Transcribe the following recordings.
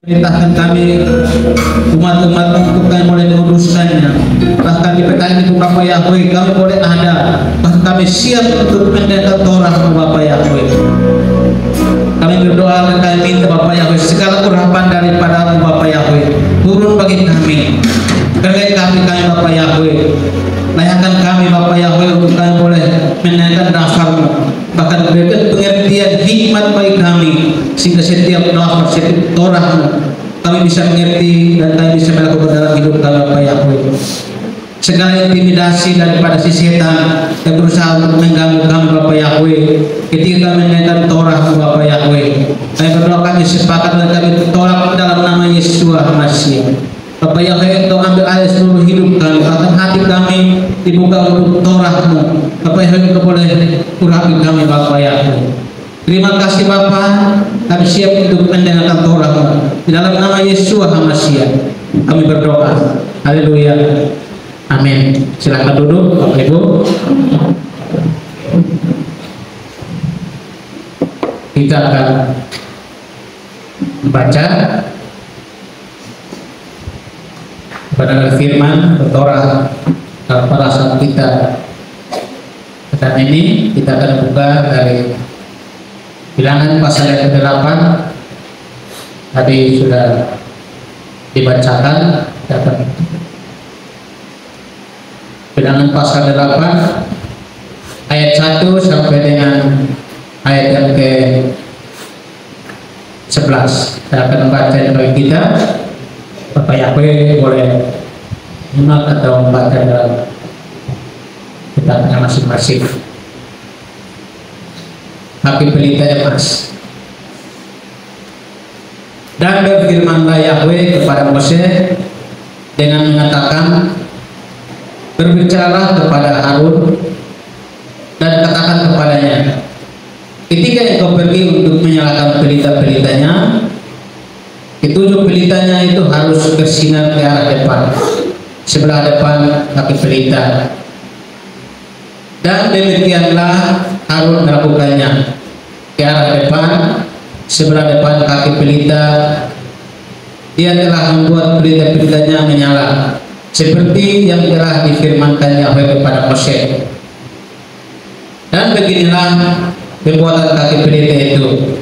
Perintahkan kami umat-umat untuk kami boleh menguruskannya. Bahkan di PKM itu Bapak Yahweh kami boleh ada. Bahkan kami siap untuk mendengar Torah Bapak Yahweh. Kami berdoa dan kami minta Bapak Yahweh segala urapan daripada Bapak Yahweh turun bagi kami. Bagi kami Bapak Yahweh. Layakan kami Bapak Yahweh untuk kami boleh mendengar dasar-Mu. Bahkan berikan pengertian hikmat bagi kami sehingga setiap nafas setiap Torah kami bisa mengerti dan kami bisa melakukan dalam hidup kami Bapak Yahweh. Segala intimidasi daripada si setan yang berusaha untuk mengganggu kami Bapak Yahweh ketika kami mendengar Torah Bapak Yahweh, kami berdoa kami sepakat dan kami tolak dalam nama Yesus Masih. Bapak Yahweh, Engkau ambil alih seluruh hidup kami, bahkan hati kami dibuka untuk Torah-Mu. Bapak Yahweh, Engkau boleh urapi kami Bapak Yahweh. Terima kasih Bapak, kami siap untuk mendengarkan Torah-Mu. Di dalam nama Yesus Masih kami berdoa. Haleluya. Amin. Silakan duduk Bapak Ibu. Kita akan membaca pada firman Torah pada saat kita saat ini kita akan buka dari Bilangan pasal yang ke-8. Tadi sudah dibacakan. Bilangan pasal 8 ayat 1 sampai dengan ayat yang ke-11. Saya akan membaca bagi kita. Bapak Yahweh boleh menyimak atau membaca dalam kitabnya masing-masing. Kaki pelita emas. Dan berfirmanlah Yahweh kepada Moses dengan mengatakan, berbicaralah kepada Harun dan katakan kepadanya, ketika engkau pergi untuk menyalakan pelita-pelitanya, ketujuh pelitanya itu harus bersinar ke arah depan, sebelah depan kaki pelita. Dan demikianlah Harun melakukannya ke arah depan, sebelah depan kaki pelita. Dia telah membuat pelita-pelitanya menyala seperti yang telah difirmankan Yahweh kepada Moses. Dan beginilah pembuatan kaki pelita itu,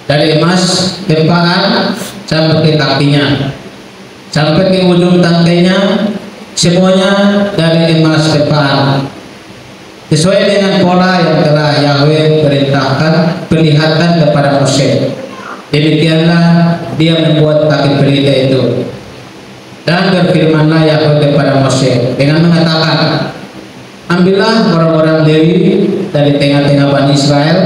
dari emas tempaan sampai ke kakinya, sampai ke ujung tangkainya, semuanya dari emas tempaan, sesuai dengan pola yang telah Yahweh perlihatkan kepada Moses. Demikianlah dia membuat kaki pelita itu. Dan berfirmanlah Yahweh kepada Moses dengan mengatakan, ambillah orang-orang Lewi dari tengah-tengah Bani Israel,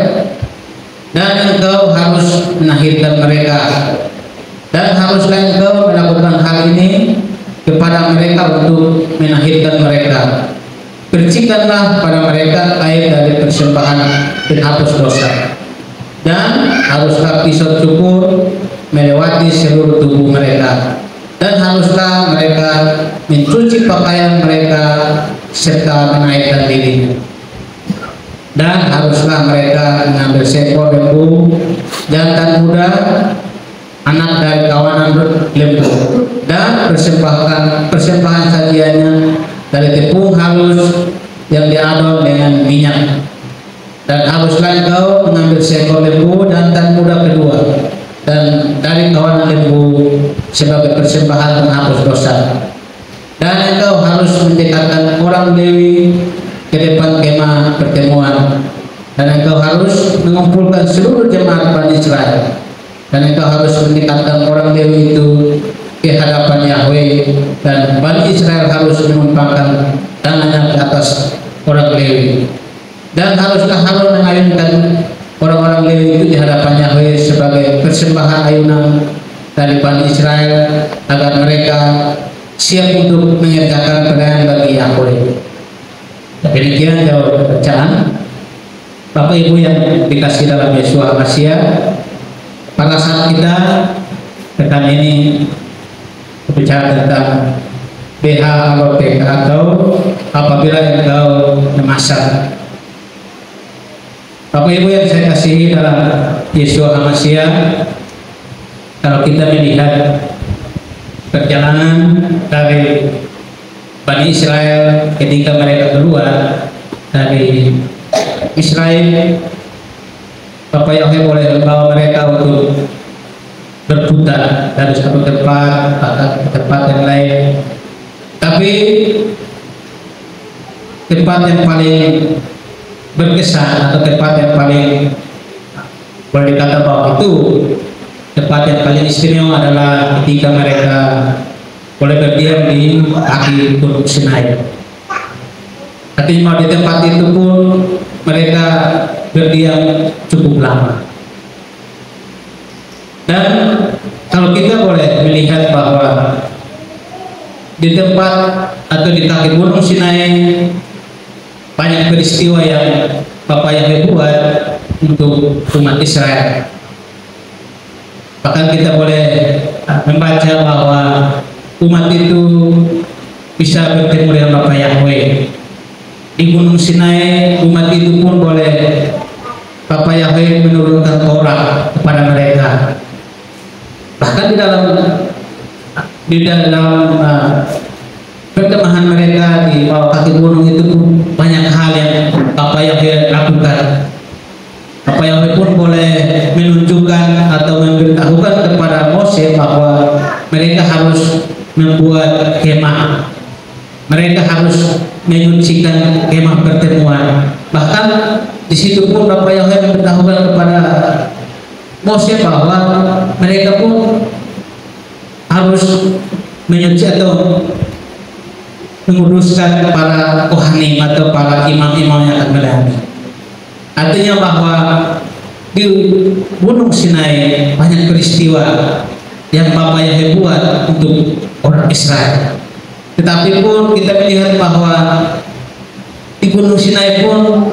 dan engkau harus menahirkan mereka, dan haruslah engkau melakukan hal ini kepada mereka untuk menahirkan mereka. Percikanlah pada mereka air dari persembahan penghapus dosa, dan haruslah pisau cukur melewati seluruh tubuh mereka, dan haruslah mereka mencuci pakaian mereka serta menaikkan dirinya. Dan haruslah mereka mengambil seekor lembu jantan muda, anak dari kawanan lembu, dan persembahan sajiannya dari tepung halus yang diadon dengan minyak. Dan haruslah engkau mengambil seekor lembu jantan muda kedua dan dari kawanan lembu sebagai persembahan penghapus dosa. Dan engkau harus mendekatkan orang Lewi ke depan kemah pertemuan, dan engkau harus mengumpulkan seluruh jemaat Bani Israel, dan engkau harus mendekatkan orang Lewi itu ke hadapan Yahweh, dan Bani Israel harus menumpangkan tangannya ke atas orang Lewi. Dan haruslah Harun mengayunkan orang-orang Lewi itu di hadapan Yahweh sebagai persembahan ayunan dari Bani Israel, agar mereka siap untuk mengerjakan pelayanan bagi Yahweh. Demikian jawab bacaan. Bapak Ibu yang dikasih dalam Yesus Masih, pada saat kita tekan ini berbicara tentang BH atau PK atau apabila engkau memasak. Bapak Ibu yang saya kasihi dalam Yesus Masih, kalau kita melihat perjalanan dari Bani Israel ketika mereka keluar dari Israel, Bapak Yahweh boleh membawa mereka untuk berputar dari satu tempat ke tempat yang lain, tapi tempat yang paling berkesan atau tempat yang paling boleh dikata bahwa itu tempat yang paling istimewa adalah ketika mereka boleh berdiam di kaki Gunung Sinai. Artinya di tempat itu pun mereka berdiam cukup lama. Dan kalau kita boleh melihat bahwa di tempat atau di kaki Gunung Sinai banyak peristiwa yang Bapak Yahweh buat untuk umat Israel. Bahkan kita boleh membaca bahwa umat itu bisa bertemu dengan Bapak Yahweh. Di Gunung Sinai umat itu pun boleh Bapak Yahweh menurunkan Taurat kepada mereka. Bahkan di dalam perkemahan mereka di bawah kaki gunung itu banyak hal yang Bapak Yahweh lakukan. Bapak Yahweh pun boleh menunjukkan atau memberitahukan kepada Mose bahwa mereka harus membuat kemah, mereka harus menyucikan kemah pertemuan. Bahkan di situ pun Bapak Yahweh memberitahukan kepada Mose bahwa mereka pun harus menyuci atau menguduskan para kohanim atau para imam-imam yang akan melayani. Artinya bahwa di Gunung Sinai banyak peristiwa yang Bapak Yahweh buat untuk orang Israel. Tetapi pun kita melihat bahwa di Gunung Sinai pun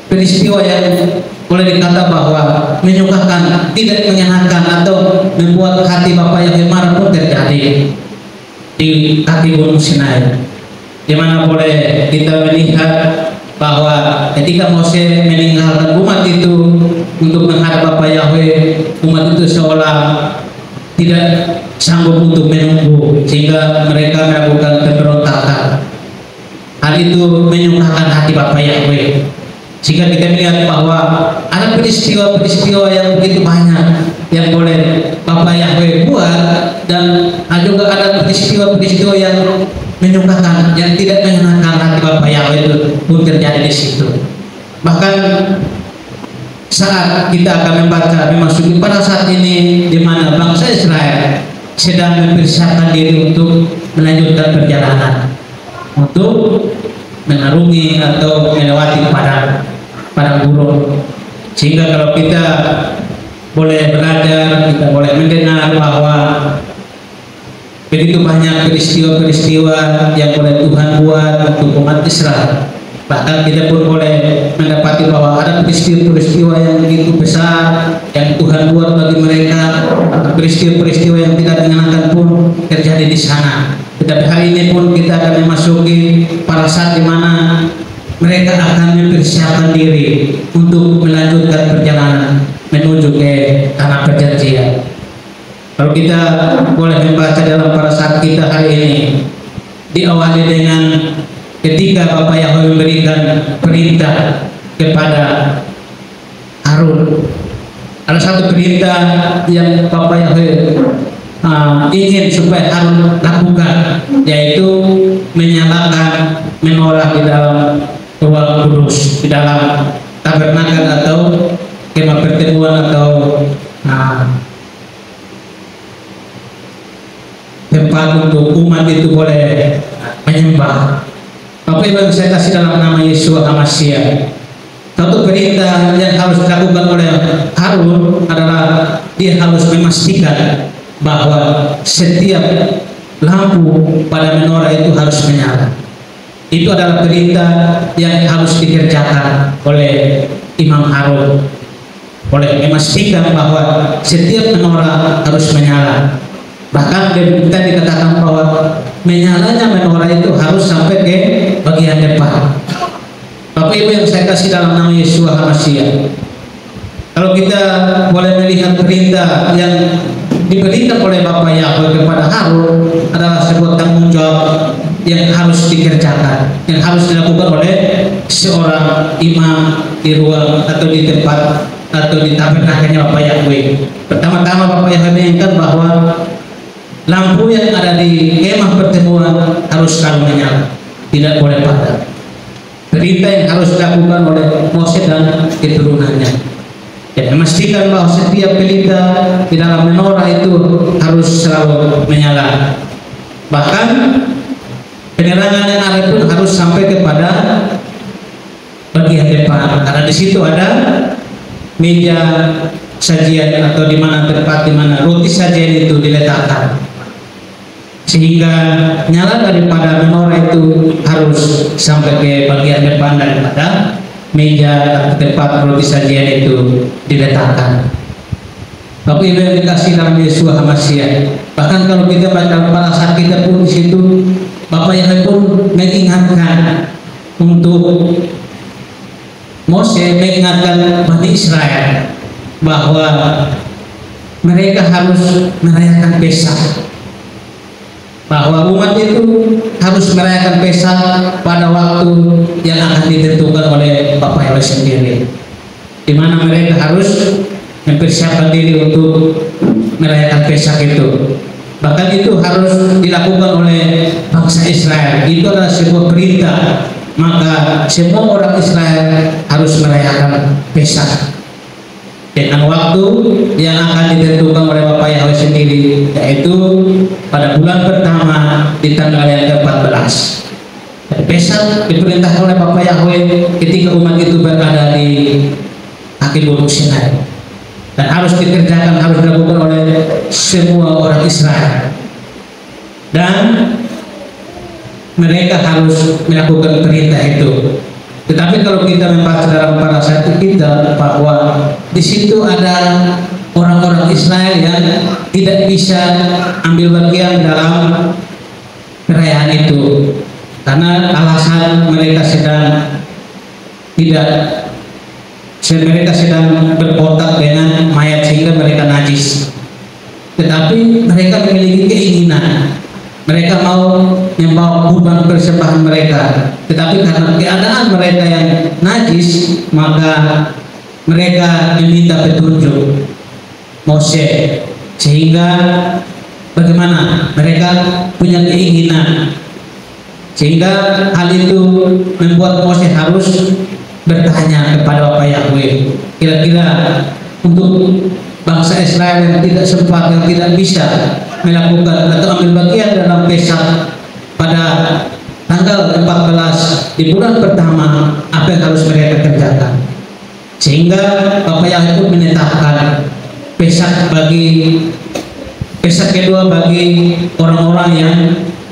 peristiwa yang boleh dikata bahwa menyukakan, tidak menyenangkan atau membuat hati Bapak Yahweh marah pun terjadi di kaki Gunung Sinai, di mana boleh kita melihat bahwa ketika Mose meninggalkan umat itu untuk menghadap Bapak Yahweh, umat itu seolah tidak sanggup untuk menunggu sehingga mereka melakukan pemberontakan. Hal itu menyukakan hati Bapak Yahweh, sehingga kita melihat bahwa ada peristiwa-peristiwa yang begitu banyak yang boleh Bapak Yahweh buat, dan juga ada peristiwa-peristiwa yang menyukakan, yang tidak menyenangkan hati Bapak Yahweh itu pun terjadi di situ. Bahkan saat kita akan membaca memasuki pada saat ini di mana bangsa Israel sedang mempersiapkan diri untuk melanjutkan perjalanan untuk mengarungi atau melewati padang gurun, sehingga kalau kita boleh belajar, kita boleh mendengar bahwa begitu banyak peristiwa-peristiwa yang boleh Tuhan buat untuk umat Israel. Bahkan kita pun boleh mendapati bahwa ada peristiwa-peristiwa yang begitu besar yang Tuhan buat bagi mereka, peristiwa-peristiwa yang tidak menyenangkan pun terjadi di sana. Tetapi hari ini pun kita akan memasuki pada saat di mana mereka akan mempersiapkan diri untuk melanjutkan perjalanan menuju ke tanah perjanjian. Kalau kita boleh membaca dalam pada saat kita hari ini, diawali dengan ketika Bapak Yahweh memberikan perintah kepada Harun. Ada satu perintah yang Bapak Yahweh ingin supaya Harun lakukan, yaitu menyalakan menorah di dalam ruang kudus, di dalam tabernakel atau kemah pertemuan atau tempat untuk umat itu boleh menyembah. Bapak Ibu saya kasih dalam nama Yesus HaMashiach, satu perintah yang harus dilakukan oleh Harun adalah dia harus memastikan bahwa setiap lampu pada menorah itu harus menyala. Itu adalah perintah yang harus dikerjakan oleh Imam Harun, boleh memastikan bahwa setiap menorah harus menyala. Bahkan kita dikatakan bahwa menyalanya menorah itu harus sampai ke bagian depan. Bapak Ibu yang saya kasih dalam nama Yesus HaMashiach, kalau kita boleh melihat perintah yang diberikan oleh Bapak Yahweh kepada Harun adalah sebuah tanggung jawab yang harus dikerjakan, yang harus dilakukan oleh seorang imam di ruang atau di tempat atau di tabernakelnya Bapak Yahweh. Pertama-tama Bapak Yahweh mengingatkan bahwa lampu yang ada di kemah pertemuan harus selalu menyala, tidak boleh padam. Perintah yang harus dilakukan oleh Moses dan keturunannya. Dan memastikan bahwa setiap pelita di dalam menorah itu harus selalu menyala. Bahkan penerangan yang ada pun harus sampai kepada bagian depan, karena di situ ada meja sajian atau di mana tempat di mana roti sajian itu diletakkan, sehingga nyala daripada menorah itu harus sampai ke bagian depan daripada meja atau tempat roti sajian itu diletakkan. Bapak Ibu yang dikasih dalam Yesus Hamasiah, bahkan kalau kita baca pada saat kita pun di situ, Bapak Yahweh pun mengingatkan untuk Moses, mengingatkan Bani Israel bahwa mereka harus merayakan Pesak, bahwa umat itu harus merayakan Pesak pada waktu yang akan ditentukan oleh Bapak Yahweh sendiri, di mana mereka harus mempersiapkan diri untuk merayakan Pesak itu. Bahkan itu harus dilakukan oleh bangsa Israel. Itu adalah sebuah perintah, maka semua orang Israel harus merayakan Pesak dengan waktu yang akan ditentukan oleh Bapak Yahweh sendiri, yaitu pada bulan pertama di tanggal yang ke-14. Pesak diperintahkan oleh Bapak Yahweh ketika umat itu berada di kaki Gunung Sinai, dan harus dikerjakan, harus dilakukan oleh semua orang Israel, dan mereka harus melakukan perintah itu. Tetapi kalau kita membaca dalam para satu kita bahwa di situ ada orang-orang Israel yang tidak bisa ambil bagian dalam perayaan itu karena alasan mereka sedang berkontak dengan mayat sehingga mereka najis. Tetapi mereka memiliki keinginan, mereka mau membawa kurban persembahan mereka, tetapi karena keadaan mereka yang najis, maka mereka meminta petunjuk Moses, sehingga bagaimana mereka punya keinginan, sehingga hal itu membuat Moses harus bertanya kepada Bapak Yahweh, kira-kira untuk bangsa Israel yang tidak sempat, yang tidak bisa melakukan atau ambil bagian dalam Pesak pada tanggal 14 di bulan pertama, apa yang harus mereka kerjakan, sehingga Bapak Yahweh pun menetapkan Pesak kedua bagi orang-orang yang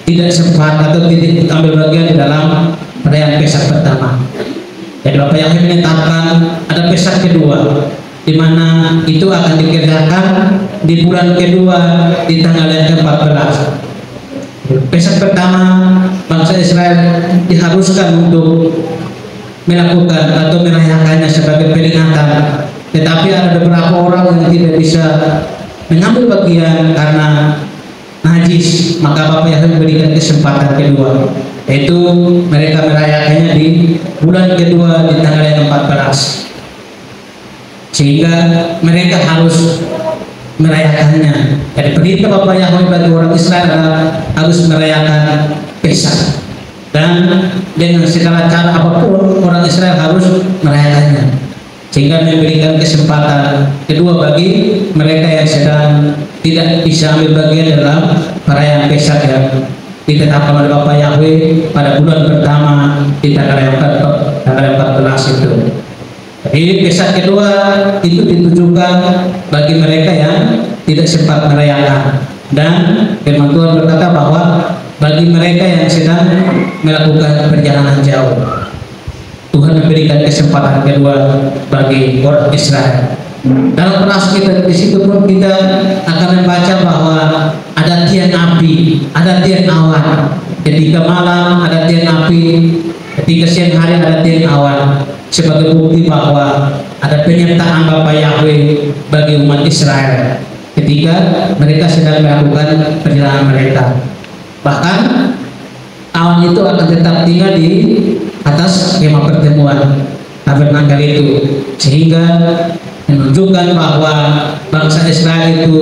tidak sempat atau tidak ambil bagian dalam perayaan Pesak pertama. Jadi Bapak Yahweh menetapkan ada Pesak kedua, di mana itu akan dikerjakan di bulan kedua di tanggal yang ke-14. Pesak pertama bangsa Israel diharuskan untuk melakukan atau merayakannya sebagai peringatan, tetapi ada beberapa orang yang tidak bisa mengambil bagian karena najis, maka Bapak Yahweh memberikan kesempatan kedua, yaitu mereka merayakannya di bulan kedua di tanggal yang 14, sehingga mereka harus merayakannya. Jadi perintah Bapak Yahweh bagi orang Israel adalah harus merayakan Pesak, dan dengan segala cara apapun orang Israel harus merayakannya, sehingga memberikan kesempatan kedua bagi mereka yang sedang tidak bisa ambil bagian dalam perayaan Pesak yang ditetapkan oleh Bapak Yahweh pada bulan pertama di tanggal 14 itu. Jadi Pesak kedua itu ditujukan bagi mereka yang tidak sempat merayakan, dan firman Tuhan berkata bahwa bagi mereka yang sedang melakukan perjalanan jauh, Tuhan memberikan kesempatan kedua bagi orang Israel. Dalam kelas kita di situ pun kita akan membaca bahwa ada tiang api, ada tiang awan. Ketika malam ada tiang api, ketika siang hari ada tiang awan, sebagai bukti bahwa ada penyertaan Bapak Yahweh bagi umat Israel. ketika mereka sedang melakukan perjalanan mereka. Bahkan awan itu akan tetap tinggal di atas kemah pertemuan tabernakel itu, sehingga menunjukkan bahwa bangsa Israel itu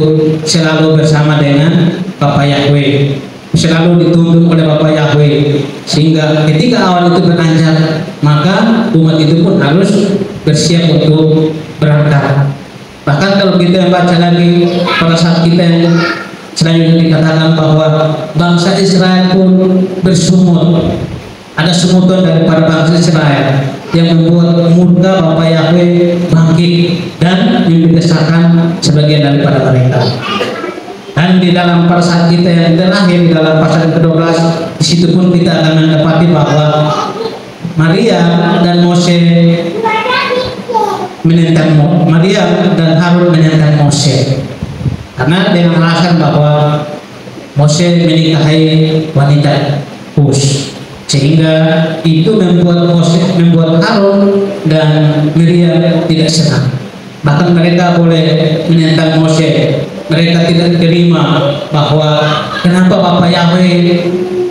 selalu bersama dengan Bapa Yahweh, selalu dituntun oleh Bapa Yahweh, sehingga ketika awan itu beranjak maka umat itu pun harus bersiap untuk berangkat. Bahkan kalau kita baca lagi pada saat kita yang selanjutnya dikatakan bahwa bangsa Israel pun bersumut, ada sumutan daripada bangsa Israel yang membuat murka Bapa Yahweh bangkit dan membinasakan sebagian daripada mereka. Dan di dalam pada saat kita yang terakhir di dalam pasal ke-12, di situ pun kita akan mendapati bahwa Maria dan Mose menentang Maria dan Harun menentang Mose, karena dengan alasan bahwa Mose menikahi wanita Kus, sehingga itu membuat Harun dan Miriam tidak senang. Bahkan mereka boleh menentang Mose. Mereka tidak terima bahwa kenapa Bapa Yahweh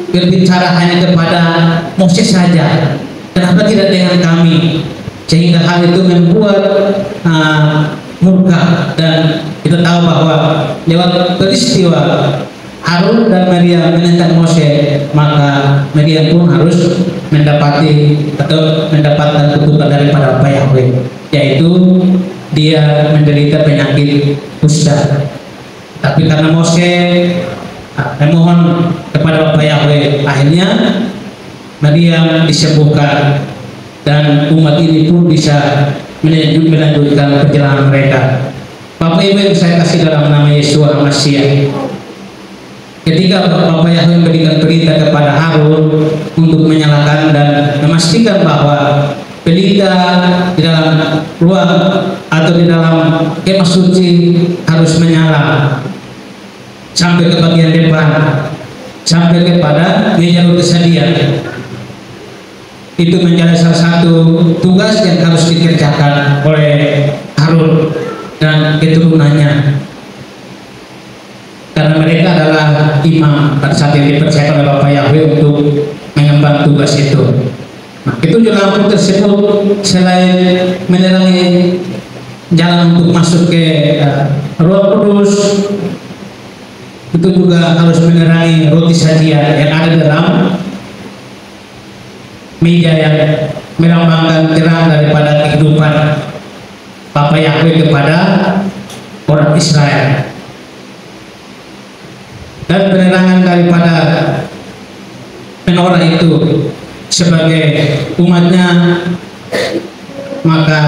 berbicara hanya kepada Mose saja, kenapa tidak dengan kami, sehingga hal itu membuat murka. Dan kita tahu bahwa lewat peristiwa Harun dan Maria menentang Mose, maka Maria pun harus mendapatkan kutukan daripada Bapa Yahweh, yaitu dia menderita penyakit kusta. Tapi karena Mose memohon kepada Bapa Yahweh, akhirnya Maria disembuhkan dan umat ini pun bisa melanjutkan perjalanan mereka. Bapak Ibu yang saya kasih dalam nama Yesus Al-Masih, ketika Bapa Yahweh memberikan perintah kepada Harun untuk menyalakan dan memastikan bahwa pelita di dalam ruang atau di dalam kemah suci harus menyala sampai ke bagian depan, sampai kepada meja roti sadia. Itu menjadi salah satu tugas yang harus dikerjakan oleh Harun dan keturunannya, karena mereka adalah imam pada saat yang dipercayakan oleh Bapa Yahweh untuk mengemban tugas itu. Nah, ketujuh lampu tersebut selain menerangi jalan untuk masuk ke Roh Kudus, itu juga harus menerangi roti sajian yang ada dalam meja yang melambangkan terang daripada kehidupan Bapa Yahweh kepada orang Israel. Dan penerangan daripada menorah itu sebagai umatnya, maka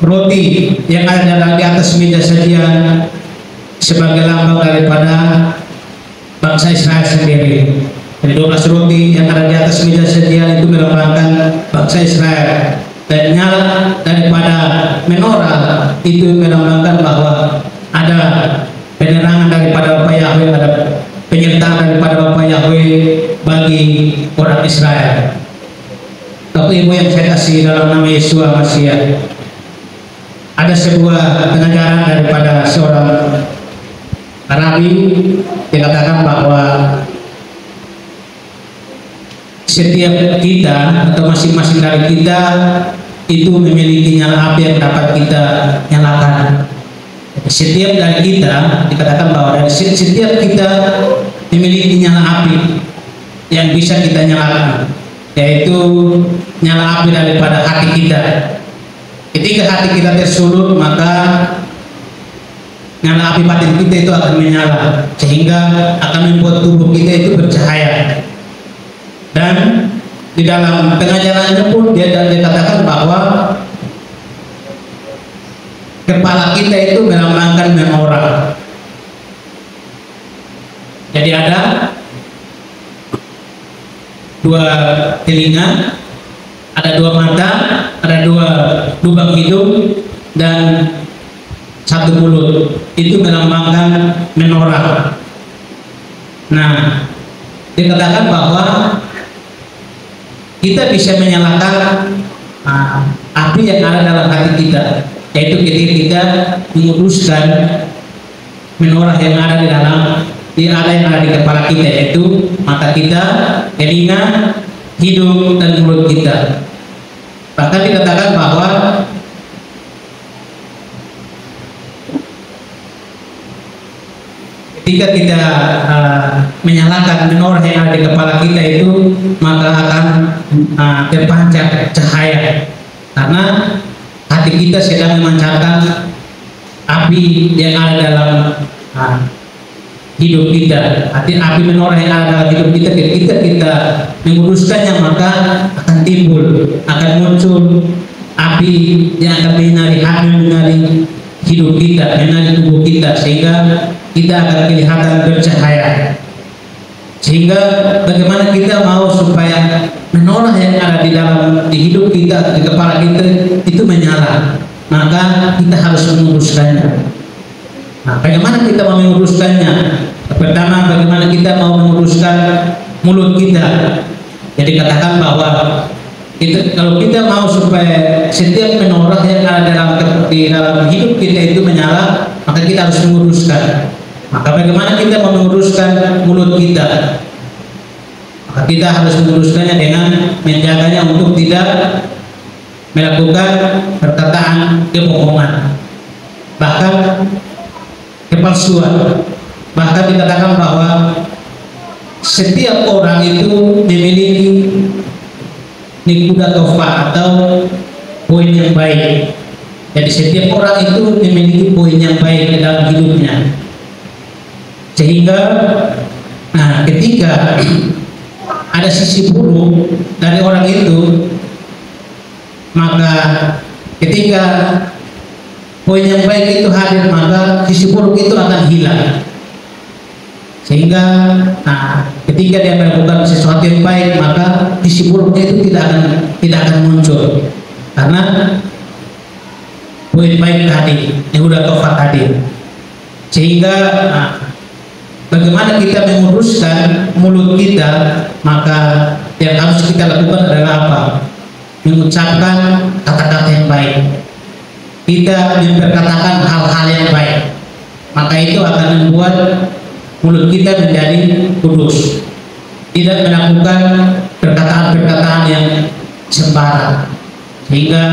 roti yang ada di atas meja sajian sebagai lambang daripada bangsa Israel sendiri. Jadi 12 roti yang ada di atas meja sajian itu melambangkan bangsa Israel, dan nyala daripada menorah itu melambangkan bahwa ada penerangan daripada Bapa Yahweh, ada penyertaan daripada Bapa Yahweh bagi orang Israel. Bapak Ibu yang saya kasih dalam nama Yesus Al-Masih, ada sebuah pengajaran daripada seorang Rabi, dikatakan bahwa setiap kita atau masing-masing dari kita itu memiliki nyala api yang dapat kita nyalakan. Setiap dari kita, dikatakan bahwa dari setiap kita memiliki nyala api yang bisa kita nyalakan, yaitu nyala api daripada hati kita. Ketika hati kita tersulut, maka nyala api batin kita itu akan menyala, sehingga akan membuat tubuh kita itu bercahaya. Dan di dalam pengajarannya pun dia katakan bahwa kepala kita itu melambangkan menorah. Jadi ada dua telinga, ada dua mata, ada dua lubang hidung, dan satu mulut. Itu melambangkan menorah. Nah, dikatakan bahwa kita bisa menyalakan api yang ada dalam hati kita. yaitu ketika kita menguruskan menorah yang ada di dalam yang ada di kepala kita, yaitu mata kita, telinga, hidung, dan mulut kita. Bahkan dikatakan bahwa ketika kita menyalakan menorah yang ada di kepala kita itu, maka akan terpancar cahaya, karena hati kita sedang memancarkan api yang ada dalam hidup kita. Api menorah yang ada dalam hidup kita, ketika kita menguruskannya, maka akan timbul, akan muncul api yang akan menyinari hati, menyinari hidup kita, menyinari tubuh kita, sehingga kita akan kelihatan bercahaya. Sehingga bagaimana kita mau supaya menorah yang ada di hidup kita, di kepala kita itu menyala, maka kita harus menguruskannya. Nah, bagaimana kita mau menguruskannya? Pertama, bagaimana kita mau menguruskan mulut kita? Jadi katakan bahwa kalau kita mau supaya setiap menorah yang ada di dalam hidup kita itu menyala, maka kita harus menguruskan. Maka bagaimana kita mau menguruskan mulut kita? Maka kita harus menguruskannya dengan menjaganya untuk tidak melakukan perkataan kebohongan, bahkan kepalsuan. Bahkan dikatakan bahwa setiap orang itu memiliki nikuda tofa atau poin yang baik. Jadi setiap orang itu memiliki poin yang baik di dalam hidupnya. Sehingga ketika ada sisi buruk dari orang itu, maka ketika poin yang baik itu hadir, maka sisi buruk itu akan hilang. Sehingga ketika dia melakukan sesuatu yang baik, maka sisi buruknya itu tidak akan muncul, karena poin baik tadi yang udah tofa tadi. Sehingga bagaimana kita menguruskan mulut kita, maka yang harus kita lakukan adalah apa? Mengucapkan kata-kata yang baik. Kita memperkatakan hal-hal yang baik, maka itu akan membuat mulut kita menjadi kudus, tidak melakukan perkataan-perkataan yang sembarang. Sehingga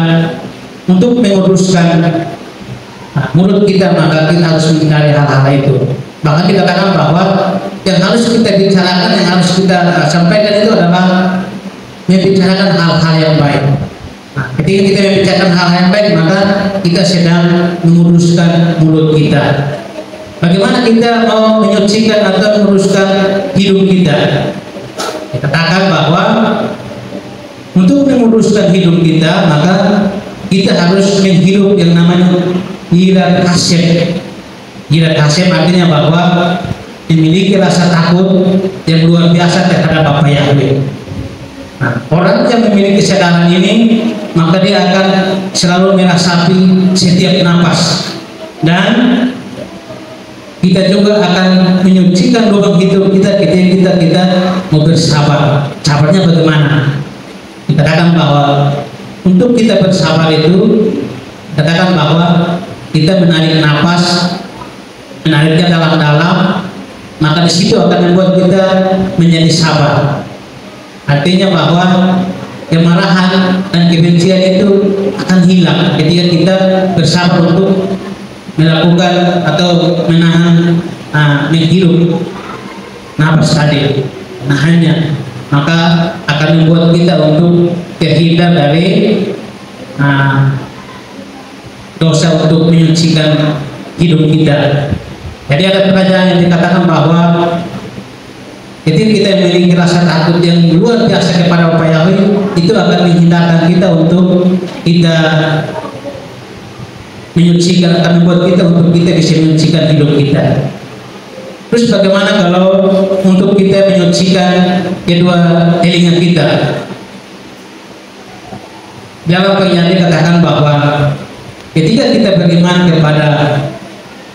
untuk menguruskan mulut kita, maka kita harus menghindari hal-hal itu. Bahkan dikatakan bahwa yang harus kita bicarakan, yang harus kita sampaikan itu adalah membicarakan hal-hal yang baik. Ketika kita membicarakan hal-hal yang baik, maka kita sedang menguruskan mulut kita. Bagaimana kita mau menyucikan atau menguruskan hidup kita? Dikatakan bahwa untuk menguruskan hidup kita, maka kita harus menghidup yang namanya yirat hasib. Yirat hasib artinya bahwa memiliki rasa takut yang luar biasa terhadap Bapa Yahweh. Orang yang memiliki kesadaran ini, maka dia akan selalu meresapi setiap napas, dan kita juga akan menyucikan lubang hidup kita ketika kita mau bersabar. Sabarnya bagaimana? Dikatakan bahwa untuk kita bersabar itu, katakan bahwa kita menarik napas, menariknya dalam-dalam, maka di situ akan membuat kita menjadi sabar. Artinya bahwa kemarahan dan kebencian itu akan hilang ketika kita bersabar untuk melakukan atau menahan menghirup nafas tadi, nahannya, maka akan membuat kita untuk terhindar dari dosa untuk menyucikan hidup kita. Jadi ada pertanyaan yang dikatakan bahwa ketika kita memiliki rasa takut yang luar biasa kepada Bapa Yahweh, itu akan menghindarkan kita untuk kita menyucikan, akan membuat kita untuk kita bisa menyucikan hidup kita. Terus bagaimana kalau untuk kita menyucikan kedua telinga kita? Dalam penyanyi katakan bahwa ketika kita beriman kepada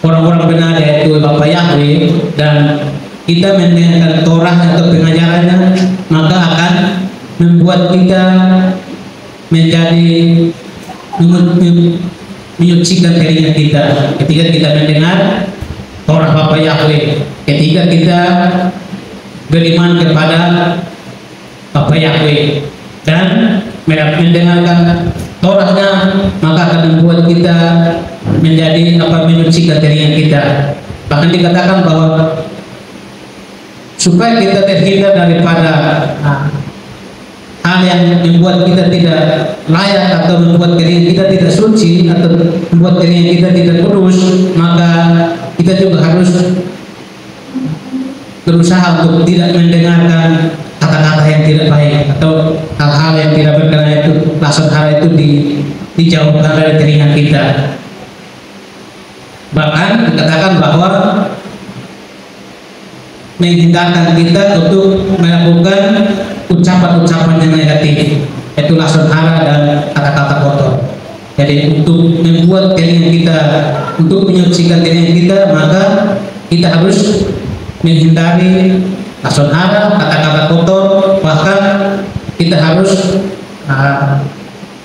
orang-orang benar, yaitu Bapa Yahweh, dan kita mendengarkan Torah atau pengajarannya, maka akan membuat kita menjadi menyucikan telinga kita ketika kita mendengar Torah Bapa Yahweh, ketika kita beriman kepada Bapa Yahweh dan mendengarkan Torahnya, maka akan membuat kita menjadi menyucikan telinga kita. Bahkan dikatakan bahwa supaya kita terhindar daripada hal yang membuat kita tidak layak atau membuat telinga kita tidak suci atau membuat telinga kita tidak kudus, maka kita juga harus berusaha untuk tidak mendengarkan kata-kata yang tidak baik atau hal-hal yang tidak berkenan, itu laksana hal itu dijauhkan dari telinga kita. Bahkan dikatakan bahwa menghindarkan kita untuk melakukan ucapan-ucapan yang negatif, yaitu laksana hara dan kata-kata kotor. Jadi untuk membuat telinga kita, untuk menyucikan telinga kita, maka kita harus menghindari laksana hara, kata-kata kotor. Bahkan kita harus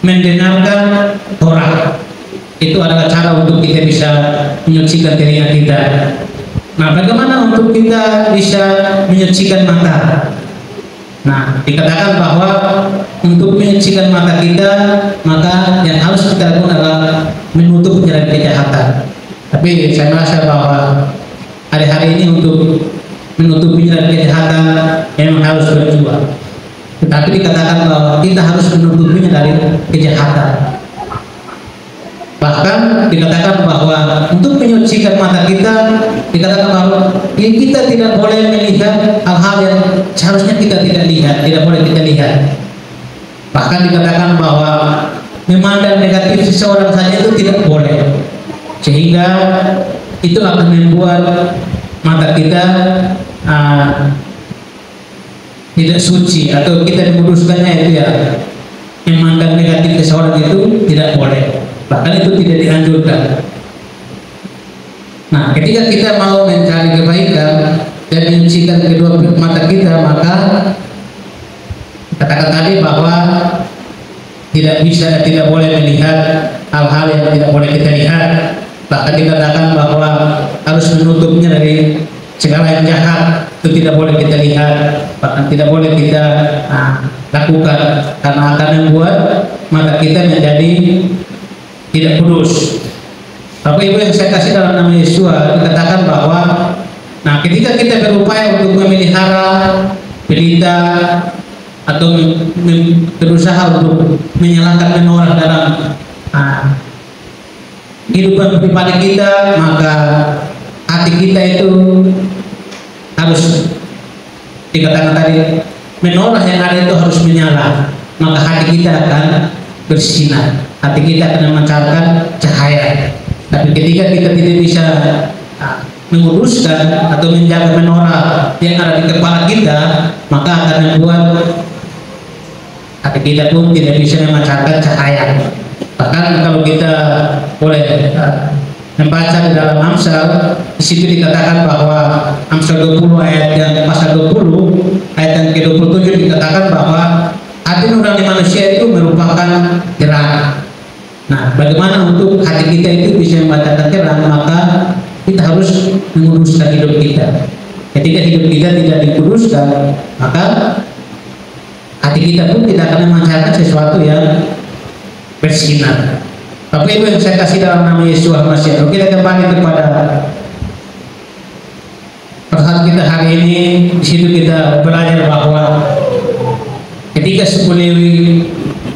mendengarkan Torah. Itu adalah cara untuk kita bisa menyucikan telinga kita. Nah, bagaimana untuk kita bisa menyucikan mata? Nah, dikatakan bahwa untuk menyucikan mata kita, maka yang harus kita lakukan adalah menutup jalan kejahatan. Tapi saya merasa bahwa hari-hari ini untuk menutup jalan kejahatan memang harus berjuang. Tetapi dikatakan bahwa kita harus menutupinya dari kejahatan. Bahkan dikatakan bahwa untuk menyucikan mata kita, dikatakan bahwa kita tidak boleh melihat hal-hal yang seharusnya kita tidak lihat, tidak boleh kita lihat. Bahkan dikatakan bahwa memandang negatif seseorang saja itu tidak boleh, sehingga itu akan membuat mata kita tidak suci, atau kita menguduskannya. Itu ya, memandang negatif seseorang itu tidak boleh, bahkan itu tidak dianjurkan. Nah, ketika kita mau mencari kebaikan dan menyucikan kedua mata kita, maka katakan tadi bahwa tidak boleh melihat hal-hal yang tidak boleh kita lihat. Bahkan dikatakan bahwa harus menutupnya dari segala yang jahat, itu tidak boleh kita lihat, bahkan tidak boleh kita lakukan, karena akan membuat mata kita menjadi tidak kudus. Bapak Ibu yang saya kasih dalam nama Yesus, dikatakan bahwa nah, ketika kita berupaya untuk memelihara pelita atau berusaha untuk menyalakan menorah dalam kehidupan pribadi kita, maka hati kita itu harus, dikatakan tadi, menorah yang ada itu harus menyala, maka hati kita akan bersinar, hati kita akan memancarkan cahaya. Tapi ketika kita tidak bisa menguruskan atau menjaga menorah yang ada di kepala kita, maka akan membuat hati kita pun tidak bisa memancarkan cahaya. Bahkan kalau kita boleh membaca di dalam Amsal, di situ dikatakan bahwa Amsal 20 ayat yang pasal 20 ayat yang ke-27 dikatakan bahwa hati nurani manusia itu merupakan terang. Nah, bagaimana untuk hati kita itu bisa membacakan terang? Maka kita harus menguruskan hidup kita. Ketika hidup kita tidak dikuduskan, maka hati kita pun tidak akan memancarkan sesuatu yang bersinar. Tapi itu yang saya kasih dalam nama Yesus Masih. Kita kembali kepada perhatian kita hari ini. Di situ kita belajar bahwa ketika suku Lewi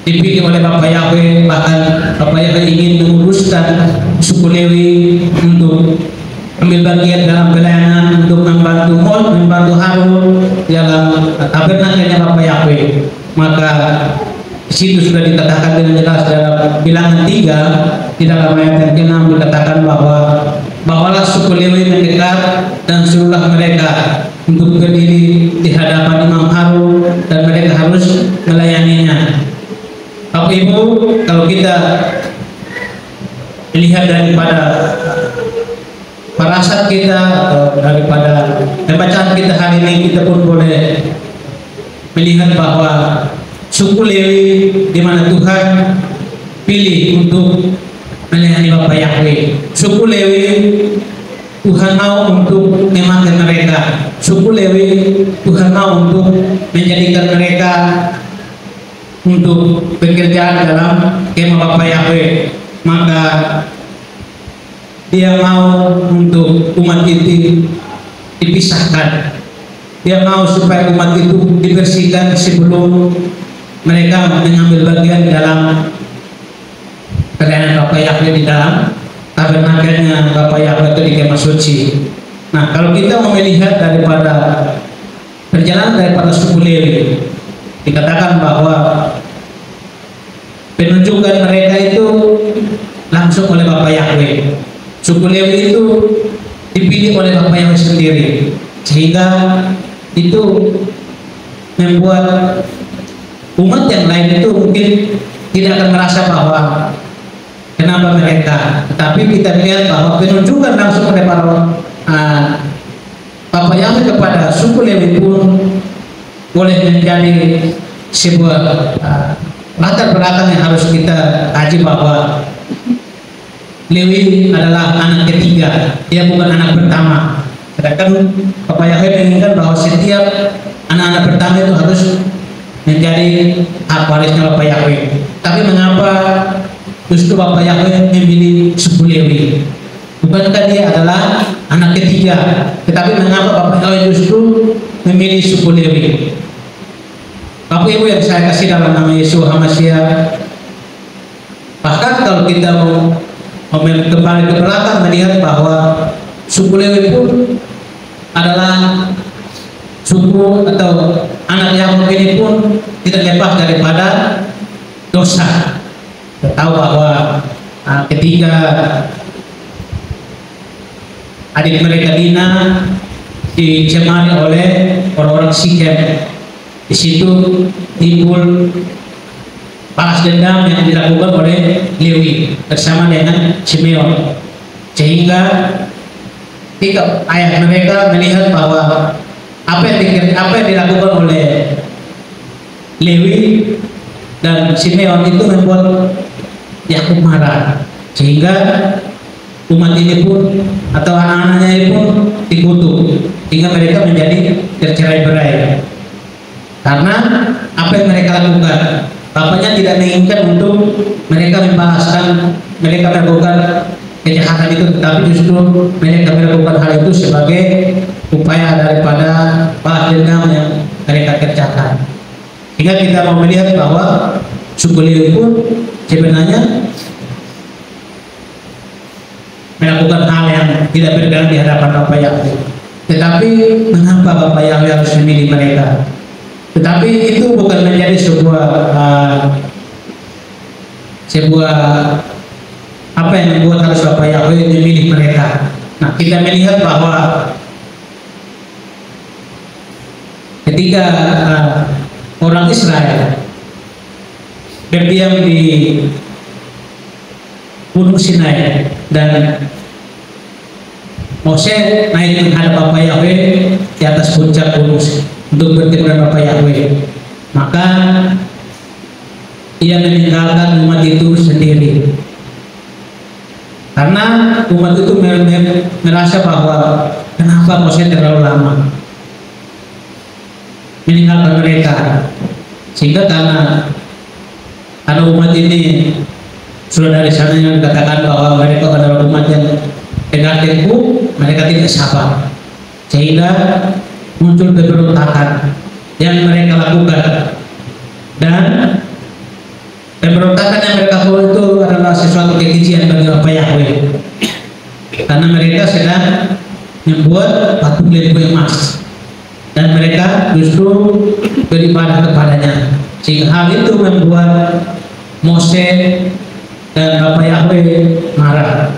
dipilih oleh Bapak Yahweh, bahkan Bapak Yahweh ingin menguruskan suku Lewi untuk ambil bagian dalam pelayanan, untuk membantu Harun dalam tabernakelnya Bapak Yahweh. Maka di situ sudah dikatakan dengan jelas dalam Bilangan 3 di dalam ayat yang ke-6 dikatakan bahwa bawalah suku Lewi mendekat dan suruhlah mereka untuk berdiri di hadapan Imam Harun dan mereka harus melayaninya. Bapak Ibu, kalau kita melihat daripada parasat kita atau daripada pembacaan kita hari ini, kita pun boleh melihat bahwa suku Lewi di mana Tuhan pilih untuk melayani Bapak Yahweh. Suku Lewi, Tuhan mau untuk memakai mereka. Suku Lewi, Tuhan mau untuk menjadikan mereka untuk bekerja dalam kemah Bapak Yahweh. Maka Dia mau untuk umat itu dipisahkan. Dia mau supaya umat itu dibersihkan sebelum mereka mengambil bagian dalam pelayanan Bapak Yahweh di dalam tabernakelnya Bapak Yahweh itu di kemah suci. Nah, kalau kita mau melihat daripada perjalanan daripada suku Lewi, dikatakan bahwa penunjukan mereka itu langsung oleh Bapak Yahweh. Suku Lewi itu dipilih oleh Bapak Yahweh sendiri, sehingga itu membuat umat yang lain itu mungkin tidak akan merasa bahwa kenapa mereka, tetapi kita lihat bahwa penunjukan langsung oleh Bapak Yahweh kepada suku Lewi pun boleh menjadi sebuah latar belakang yang harus kita kaji, bahwa Lewi adalah anak ketiga, dia bukan anak pertama. Sedangkan Bapak Yahweh menginginkan bahwa setiap anak-anak pertama itu harus menjadi hak warisnya Bapak Yahweh. Tapi mengapa justru Bapak Yahweh memilih suku Lewi? Bukankah dia adalah anak ketiga? Tetapi mengapa Bapak Yahweh justru memilih suku Lewi? Bapak Ibu yang saya kasih dalam nama Yesus HaMashiach, bahkan kalau kita mau kembali ke belakang melihat bahwa suku Lewi pun adalah suku atau anak Yakub ini pun tidak lepas daripada dosa. Kita tahu bahwa ketika adik mereka Dina dicemari oleh orang-orang Sikem, di situ timbul balas dendam yang dilakukan oleh Lewi bersama dengan Simeon, sehingga ketika ayah mereka melihat bahwa apa yang dilakukan oleh Lewi dan Simeon itu membuat Yakub marah, sehingga umat ini pun atau anak-anaknya ini pun dikutuk hingga mereka menjadi tercerai-berai karena apa yang mereka lakukan. Bapaknya tidak menginginkan untuk mereka membalaskan, mereka melakukan kejahatan itu, tetapi justru mereka melakukan hal itu sebagai upaya daripada balas dendam yang mereka kerjakan. Hingga kita mau melihat bahwa suku Lewi pun sebenarnya melakukan hal yang tidak berkenan di hadapan Bapak Yahweh. Tetapi mengapa Bapak Yahweh harus memilih mereka? Tetapi itu bukan menjadi sebuah apa yang membuat harus Bapak Yahweh memilih mereka. Nah, kita melihat bahwa ketika orang Israel berdiam di Gunung Sinai dan Mose naik menghadap Bapak Yahweh di atas puncak gunung untuk bertemu dengan Bapak Yahweh, maka ia meninggalkan umat itu sendiri karena umat itu merasa bahwa kenapa Mose terlalu lama meninggalkan mereka, sehingga karena umat ini sudah dari sana yang dikatakan bahwa mereka adalah umat yang tegak tengkuk, mereka tidak sabar, sehingga muncul pemberontakan yang mereka lakukan. Dan pemberontakan yang mereka lakukan itu adalah sesuatu kekejian bagi Bapak Yahweh, karena mereka sedang membuat patung lembu emas dan mereka justru beribadah kepadanya, sehingga hal itu membuat Mose dan Bapak Yahweh marah.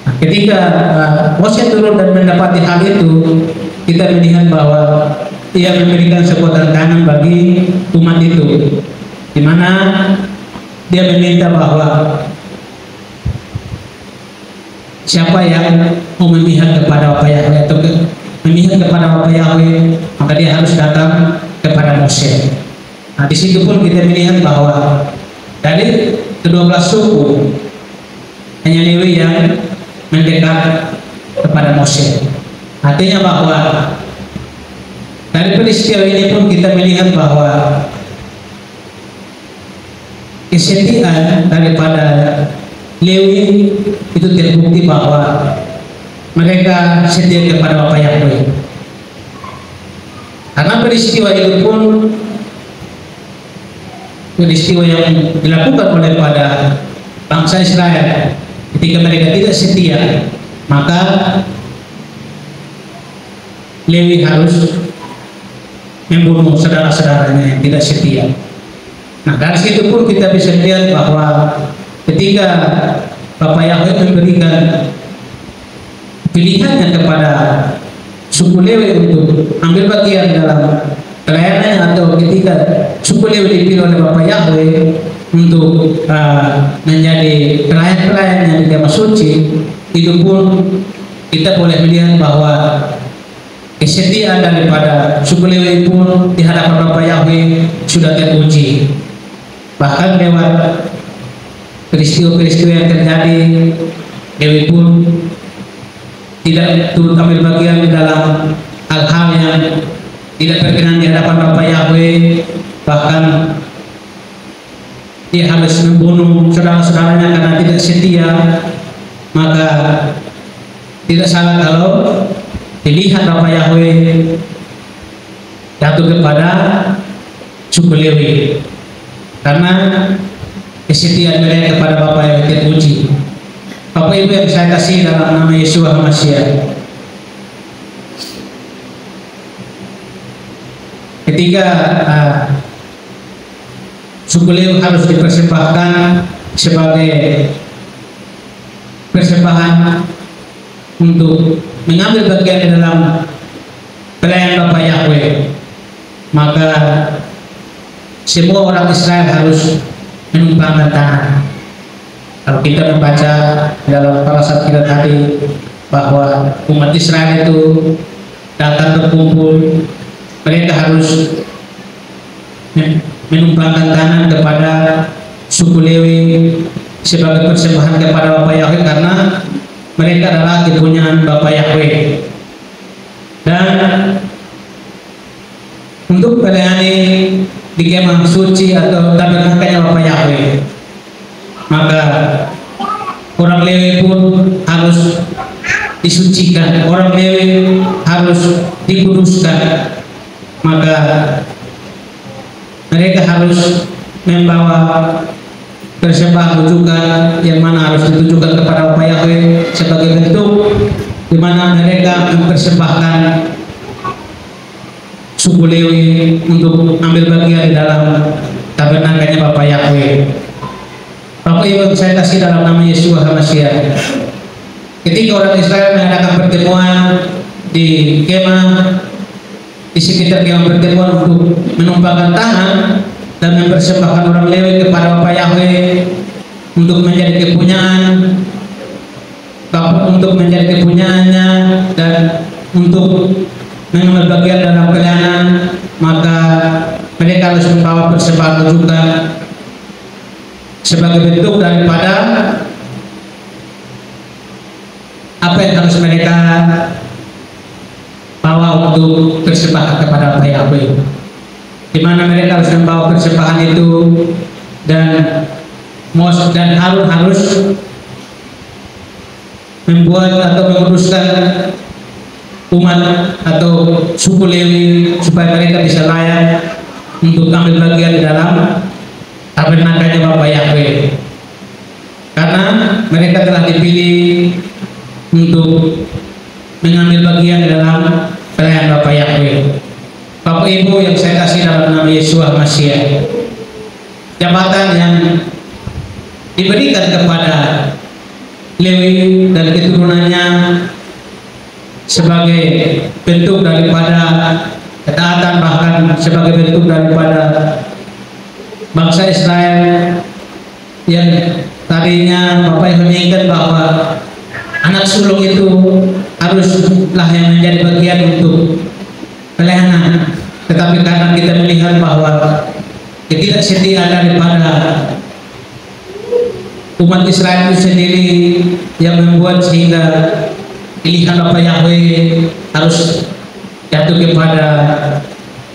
Nah, ketika Mose turun dan mendapati hal itu, kita melihat bahwa ia memberikan sebuah tantangan bagi umat itu, di mana dia meminta bahwa siapa yang mau memihak kepada Bapak Yahweh atau memihak kepada Bapak Yahweh, maka dia harus datang kepada Mose. Nah, di situ pun kita melihat bahwa dari ke-12 suku hanya Lewi yang mendekat kepada Mose. Artinya bahwa dari peristiwa ini pun kita melihat bahwa kesetiaan daripada Lewi itu terbukti bahwa mereka setia kepada Bapa Yahweh. Karena peristiwa itu pun peristiwa yang dilakukan oleh pada bangsa Israel ketika mereka tidak setia, maka Lewi harus membunuh saudara-saudaranya yang tidak setia. Nah, dari situ pun kita bisa lihat bahwa ketika Bapa Yahweh memberikan pilihannya kepada suku Lewi untuk ambil bagian dalam pelayanannya, atau ketika suku Lewi dipilih oleh Bapa Yahweh untuk menjadi pelayan-pelayannya di Kemah Suci, itu pun kita boleh melihat bahwa kesetiaan daripada suku Lewi pun di hadapan Bapa Yahweh sudah teruji. Bahkan lewat peristiwa-peristiwa yang terjadi, Lewi pun tidak turut ambil bagian di dalam hal-hal yang tidak berkenan di hadapan Bapa Yahweh. Bahkan dia harus membunuh saudara-saudaranya karena tidak setia. Maka tidak salah kalau pilihan Bapa Yahweh jatuh kepada suku Lewi, karena kesetiaan mereka kepada Bapa Yahweh teruji. Bapak Ibu yang saya kasih dalam nama Yesus HaMashiach, ketika suku Lewi harus dipersembahkan sebagai persembahan untuk mengambil bagian di dalam pelayanan Bapa Yahweh, maka semua orang Israel harus menumpangkan tangan. Kalau kita membaca dalam parasat kita tadi bahwa umat Israel itu datang berkumpul, mereka harus menumpangkan tangan kepada suku Lewi sebagai persembahan kepada Bapa Yahweh, karena mereka adalah kepunyaan Bapa Yahweh. Dan untuk melayani di Kemah Suci atau tabernakelnya Bapa Yahweh, maka orang Lewi pun harus disucikan, orang Lewi harus dikuduskan. Maka mereka harus membawa persembahan rujukan yang mana harus ditujukan kepada Bapa Yahweh sebagai bentuk di mana mereka mempersembahkan suku Lewi untuk ambil bagian di dalam tabernakelnya Bapa Yahweh. Bapak Ibu saya kasih dalam nama Yesus HaMashiach, ketika orang Israel mengadakan pertemuan di kemah, di sekitar kemah pertemuan untuk menumpangkan tangan dan mempersembahkan orang Lewi kepada Bapa Yahweh untuk menjadi kepunyaan, untuk menjadi kepunyaannya dan untuk mengambil bagian dalam pelayanan, maka mereka harus membawa persembahan juga sebagai bentuk daripada apa yang harus mereka bawa untuk persembahan kepada Bapa Yahweh, di mana mereka harus membawa persembahan itu, dan Harun harus membuat atau menguruskan umat atau suku Lewi supaya mereka bisa layak untuk ambil bagian di dalam tabernakelnya Bapa Yahweh, karena mereka telah dipilih untuk mengambil bagian dalam pelayanan Bapa Yahweh. Bapak Ibu yang saya kasih dalam nama Yesus HaMashiach, jabatan yang diberikan kepada Lewi dan keturunannya sebagai bentuk daripada ketaatan, bahkan sebagai bentuk daripada bangsa Israel yang tadinya Bapak Ibu mengingat bahwa anak sulung itu haruslah yang menjadi bagian untuk pelayanan, tetapi karena kita melihat bahwa ketidaksetiaan daripada umat Israel itu sendiri yang membuat sehingga pilihan Bapak Yahweh harus jatuh kepada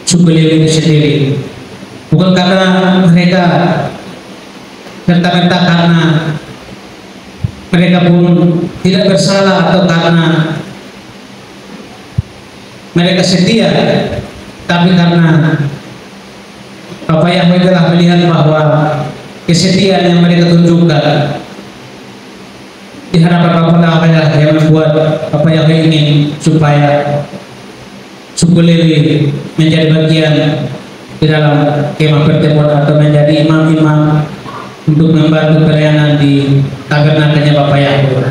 suku Lewi itu sendiri, bukan karena mereka serta-merta karena mereka pun tidak bersalah atau karena mereka setia, tapi karena Bapak Yahweh telah melihat bahwa kesetiaan yang mereka tunjukkan di hadapan Bapak Yahweh yang membuat Bapak Yahweh ingin supaya suku Lewi menjadi bagian di dalam kemah pertemuan atau menjadi imam-imam untuk membantu pelayanan di tabernakelnya Bapak Yahweh.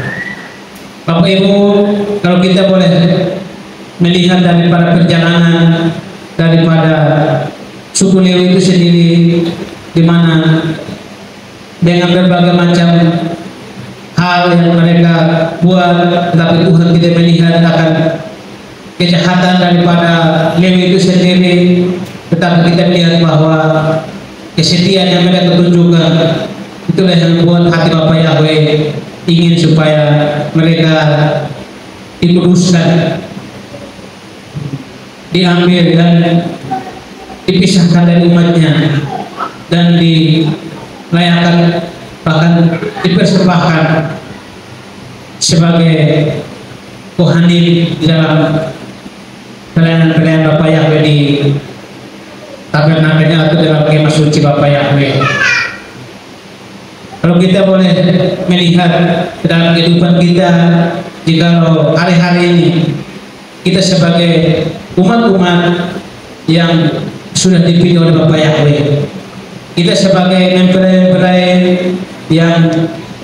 Bapak Ibu, kalau kita boleh melihat daripada perjalanan daripada suku Lewi itu sendiri, di mana dengan berbagai macam hal yang mereka buat, tetapi Tuhan tidak melihat akan kejahatan daripada Lewi itu sendiri, tetapi kita lihat bahwa kesetiaan yang mereka tunjukkan itulah yang membuat hati Bapak Yahweh ingin supaya mereka dikuduskan, diambil dan dipisahkan dari umatnya dan dilayakkan, bahkan dipersembahkan sebagai kohanim di dalam pelayanan Bapak Yahweh di tabernakelnya atau dalam kemah suci Bapak Yahweh. Kalau kita boleh melihat dalam kehidupan kita, jika hari-hari ini kita sebagai umat-umat yang sudah dipilih oleh Bapak Yahweh, kita sebagai mempelai yang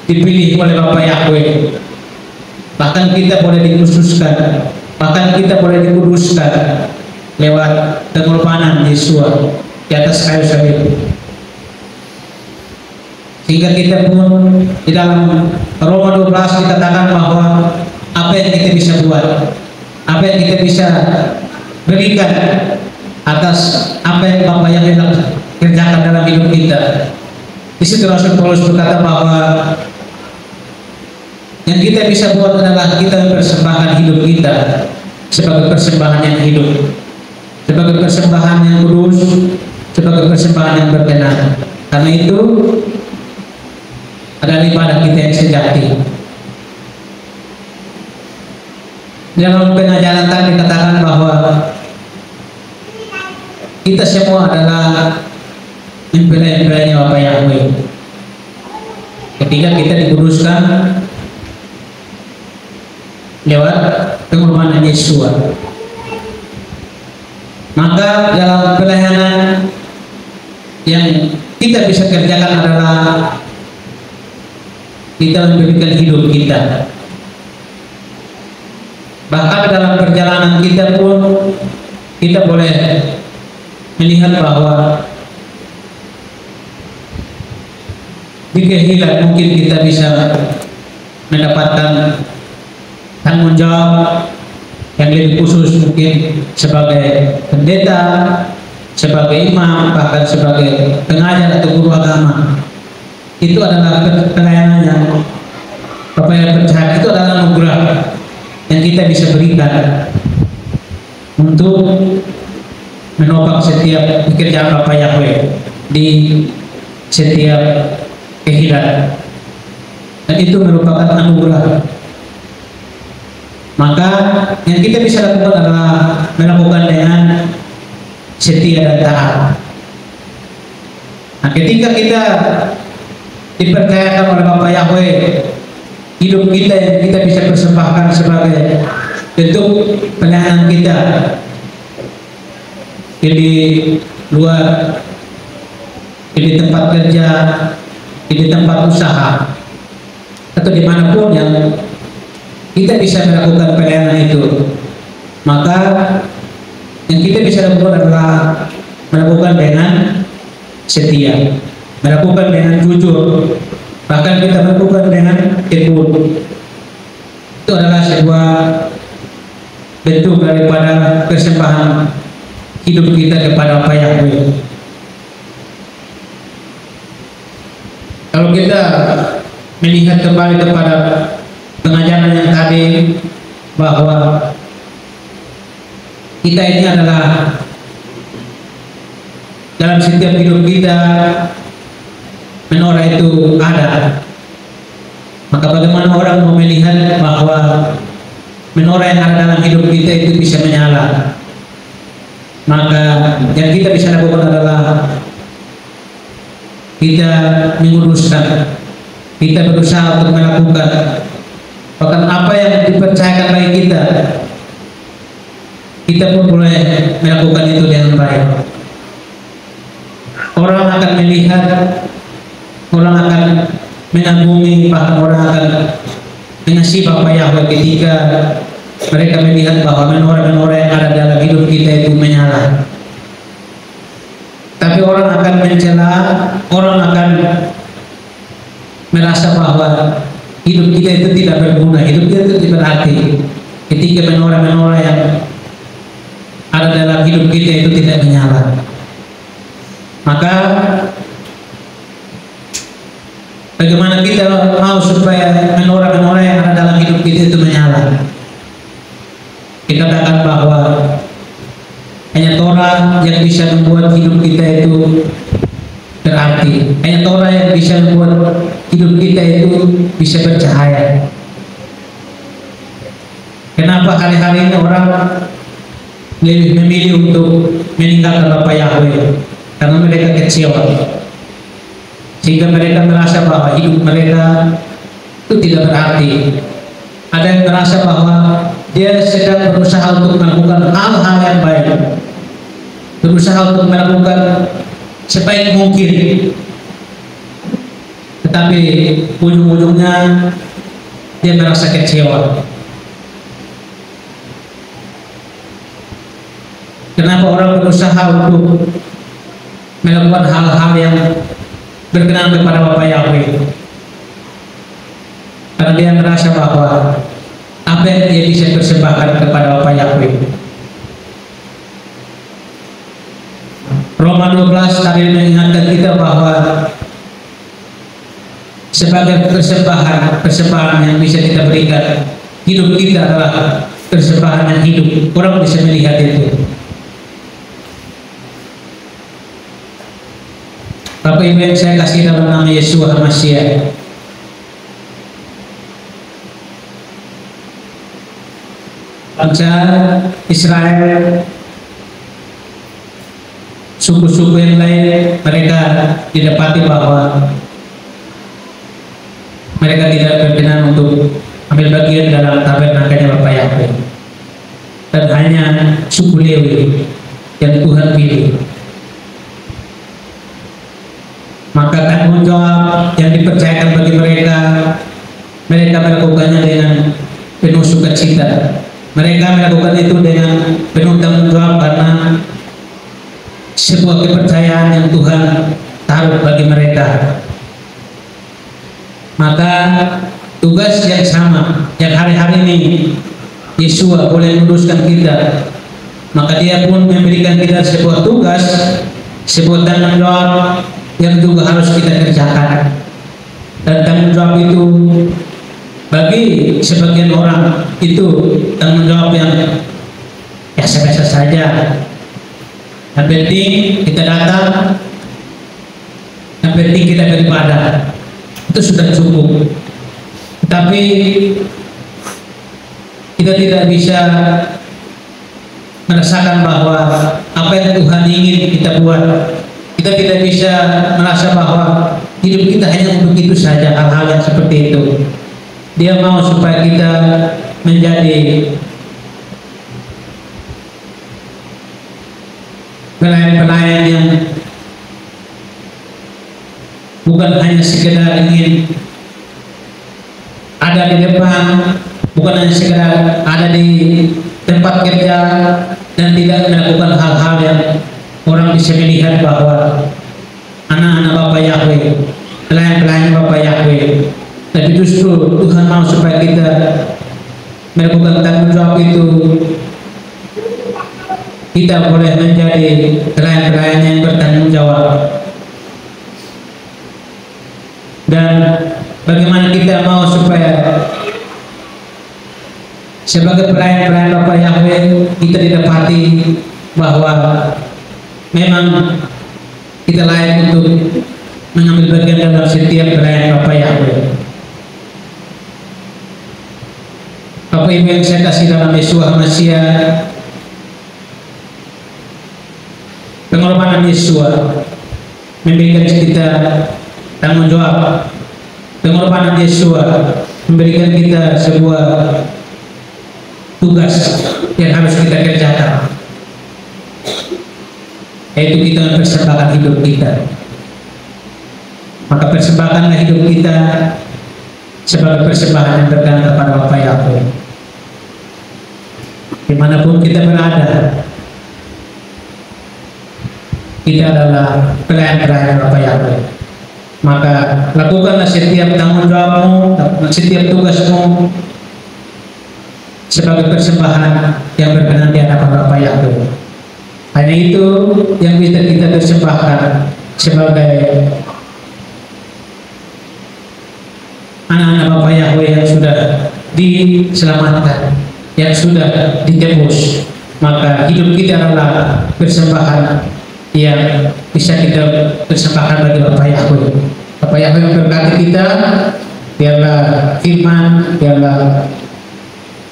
dipilih oleh Bapak Yahweh, bahkan kita boleh dikhususkan, bahkan kita boleh dikuduskan lewat pengorbanan Yesus di atas kayu salib, sehingga kita pun di dalam Roma 12 dikatakan bahwa apa yang kita bisa buat, apa yang kita bisa berikan atas apa yang Bapak yang kerjakan dalam hidup kita. Di situ Rasul Paulus berkata bahwa yang kita bisa buat adalah kita mempersembahkan hidup kita sebagai persembahan yang hidup, sebagai persembahan yang kudus, sebagai persembahan yang berkenan. Karena itu adalah ibadah kita yang sejati. Dalam pengajaran tadi dikatakan bahwa kita semua adalah mempelai-pelainya Bapak Yahweh. Ketika kita dikuduskan lewat pengorbanan Yesus, maka dalam pelayanan yang kita bisa kerjakan adalah kita memberikan hidup kita. Bahkan dalam perjalanan kita pun kita boleh melihat bahwa di kehilangan mungkin kita bisa mendapatkan tanggung jawab yang lebih khusus, mungkin sebagai pendeta, sebagai imam, bahkan sebagai pengajar atau guru agama. Itu adalah pelayanan yang Bapak yang percaya, itu adalah anugerah yang kita bisa berikan untuk menopang setiap pekerjaan Bapak Yahweh di setiap kehidupan, dan itu merupakan anugerah. Maka yang kita bisa lakukan adalah melakukan dengan setia dan taat. Nah, ketika kita dipercayakan oleh Bapak Yahweh hidup kita yang kita bisa persembahkan sebagai bentuk pelayanan kita di luar, di tempat kerja, di tempat usaha, atau dimanapun yang kita bisa melakukan pelayanan itu, maka yang kita bisa lakukan adalah melakukan dengan setia, melakukan dengan jujur, bahkan kita melakukan dengan tekun. Itu adalah sebuah bentuk daripada persembahan hidup kita kepada Bapak Yahweh. Kalau kita melihat kembali kepada pengajaran yang tadi, bahwa kita ini adalah dalam setiap hidup kita menoreh itu ada. Maka bagaimana orang mau melihat bahwa menoreh yang ada dalam hidup kita itu bisa menyala? Maka yang kita bisa lakukan adalah kita menguruskan, kita berusaha untuk melakukan bahkan apa yang dipercayakan bagi kita, kita pun boleh melakukan itu dengan baik. Orang akan melihat, orang akan mengagumi, bahkan orang akan mengasihi Bapa Yahweh ketika mereka melihat bahwa menoreh-menoreh yang ada dalam hidup kita itu menyala. Tapi orang akan mencela, orang akan merasa bahwa hidup kita itu tidak berguna, hidup kita itu tidak berarti ketika menoreh-menoreh yang ada dalam hidup kita itu tidak menyala. Maka bagaimana kita mau supaya menoreh-menoreh yang ada dalam hidup kita itu menyala? Dikatakan bahwa hanya Torah yang bisa membuat hidup kita itu berarti, hanya Torah yang bisa membuat hidup kita itu bisa bercahaya. Kenapa hari-hari ini orang lebih memilih untuk meninggalkan Bapa Yahweh? Karena mereka kecewa, sehingga mereka merasa bahwa hidup mereka itu tidak berarti. Ada yang merasa bahwa dia sedang berusaha untuk melakukan hal-hal yang baik, berusaha untuk melakukan sebaik mungkin, tetapi ujung-ujungnya dia merasa kecewa. Kenapa orang berusaha untuk melakukan hal-hal yang berkenan kepada Bapa Yahweh? Karena dia merasa bahwa apa yang dia bisa persembahkan kepada Bapa Yahweh. Roma 12 tadi mengingatkan kita bahwa sebagai persembahan yang bisa kita berikan, hidup kita adalah persembahan yang hidup. Orang bisa melihat itu. Bapak Ibu yang saya kasih dalam nama Yesus HaMashiach, bangsa Israel, suku-suku yang lain, mereka didapati bahwa mereka tidak berkenan untuk ambil bagian dalam tabernakelnya Bapa Yahweh, dan hanya suku Lewi yang Tuhan pilih. Maka tanggung jawab yang dipercayakan bagi mereka, mereka melakukannya dengan penuh sukacita. Mereka melakukan itu dengan penuh tanggung jawab karena sebuah kepercayaan yang Tuhan taruh bagi mereka. Maka tugas yang sama yang hari-hari ini Yesua boleh meneruskan kita, maka dia pun memberikan kita sebuah tugas, sebuah tanggung jawab yang juga harus kita kerjakan. Dan tanggung jawab itu bagi sebagian orang itu tanggung jawab yang biasa-biasa saja. Yang penting kita datang, yang penting kita beribadah, itu sudah cukup. Tapi kita tidak bisa merasakan bahwa apa yang Tuhan ingin kita buat. Kita tidak bisa merasa bahwa hidup kita hanya untuk itu saja, hal-hal yang seperti itu. Dia mau supaya kita menjadi pelayan-pelayan yang bukan hanya sekedar ingin ada di depan, bukan hanya sekedar ada di tempat kerja, dan tidak melakukan hal-hal yang orang bisa melihat bahwa anak-anak Bapa Yahweh, pelayan-pelayan Bapa Yahweh. Tapi justru Tuhan mau supaya kita melakukan tanggung jawab itu. Kita boleh menjadi pelayan-pelayan yang bertanggung jawab. Dan bagaimana kita mau supaya sebagai pelayan-pelayan Bapak Yahweh kita didapati bahwa memang kita layak untuk mengambil bagian dalam setiap pelayan Bapak Yahweh. Bapak Ibu yang saya kasih dalam Yesus Masiah, pengorbanan Yesus memberikan kita tanggung jawab. Pengorbanan Yesus memberikan kita sebuah tugas yang harus kita kerjakan, yaitu kita mempersembahkan hidup kita. Maka persembahkanlah hidup kita sebagai persembahan yang berkenan kepada Bapa Yahweh. Dimanapun kita berada, kita adalah pelayan-pelayan Bapa Yahweh. Maka lakukanlah setiap tanggung jawabmu, setiap tugasmu sebagai persembahan yang berkenan di hadapan Bapa Yahweh. Hanya itu yang bisa kita persembahkan sebagai anak-anak Bapa Yahweh yang sudah diselamatkan, yang sudah ditebus. Maka hidup kita adalah persembahan yang bisa kita persembahkan bagi Bapa Yahweh. Bapa Yahweh memberkati kita. Biarlah firman, biarlah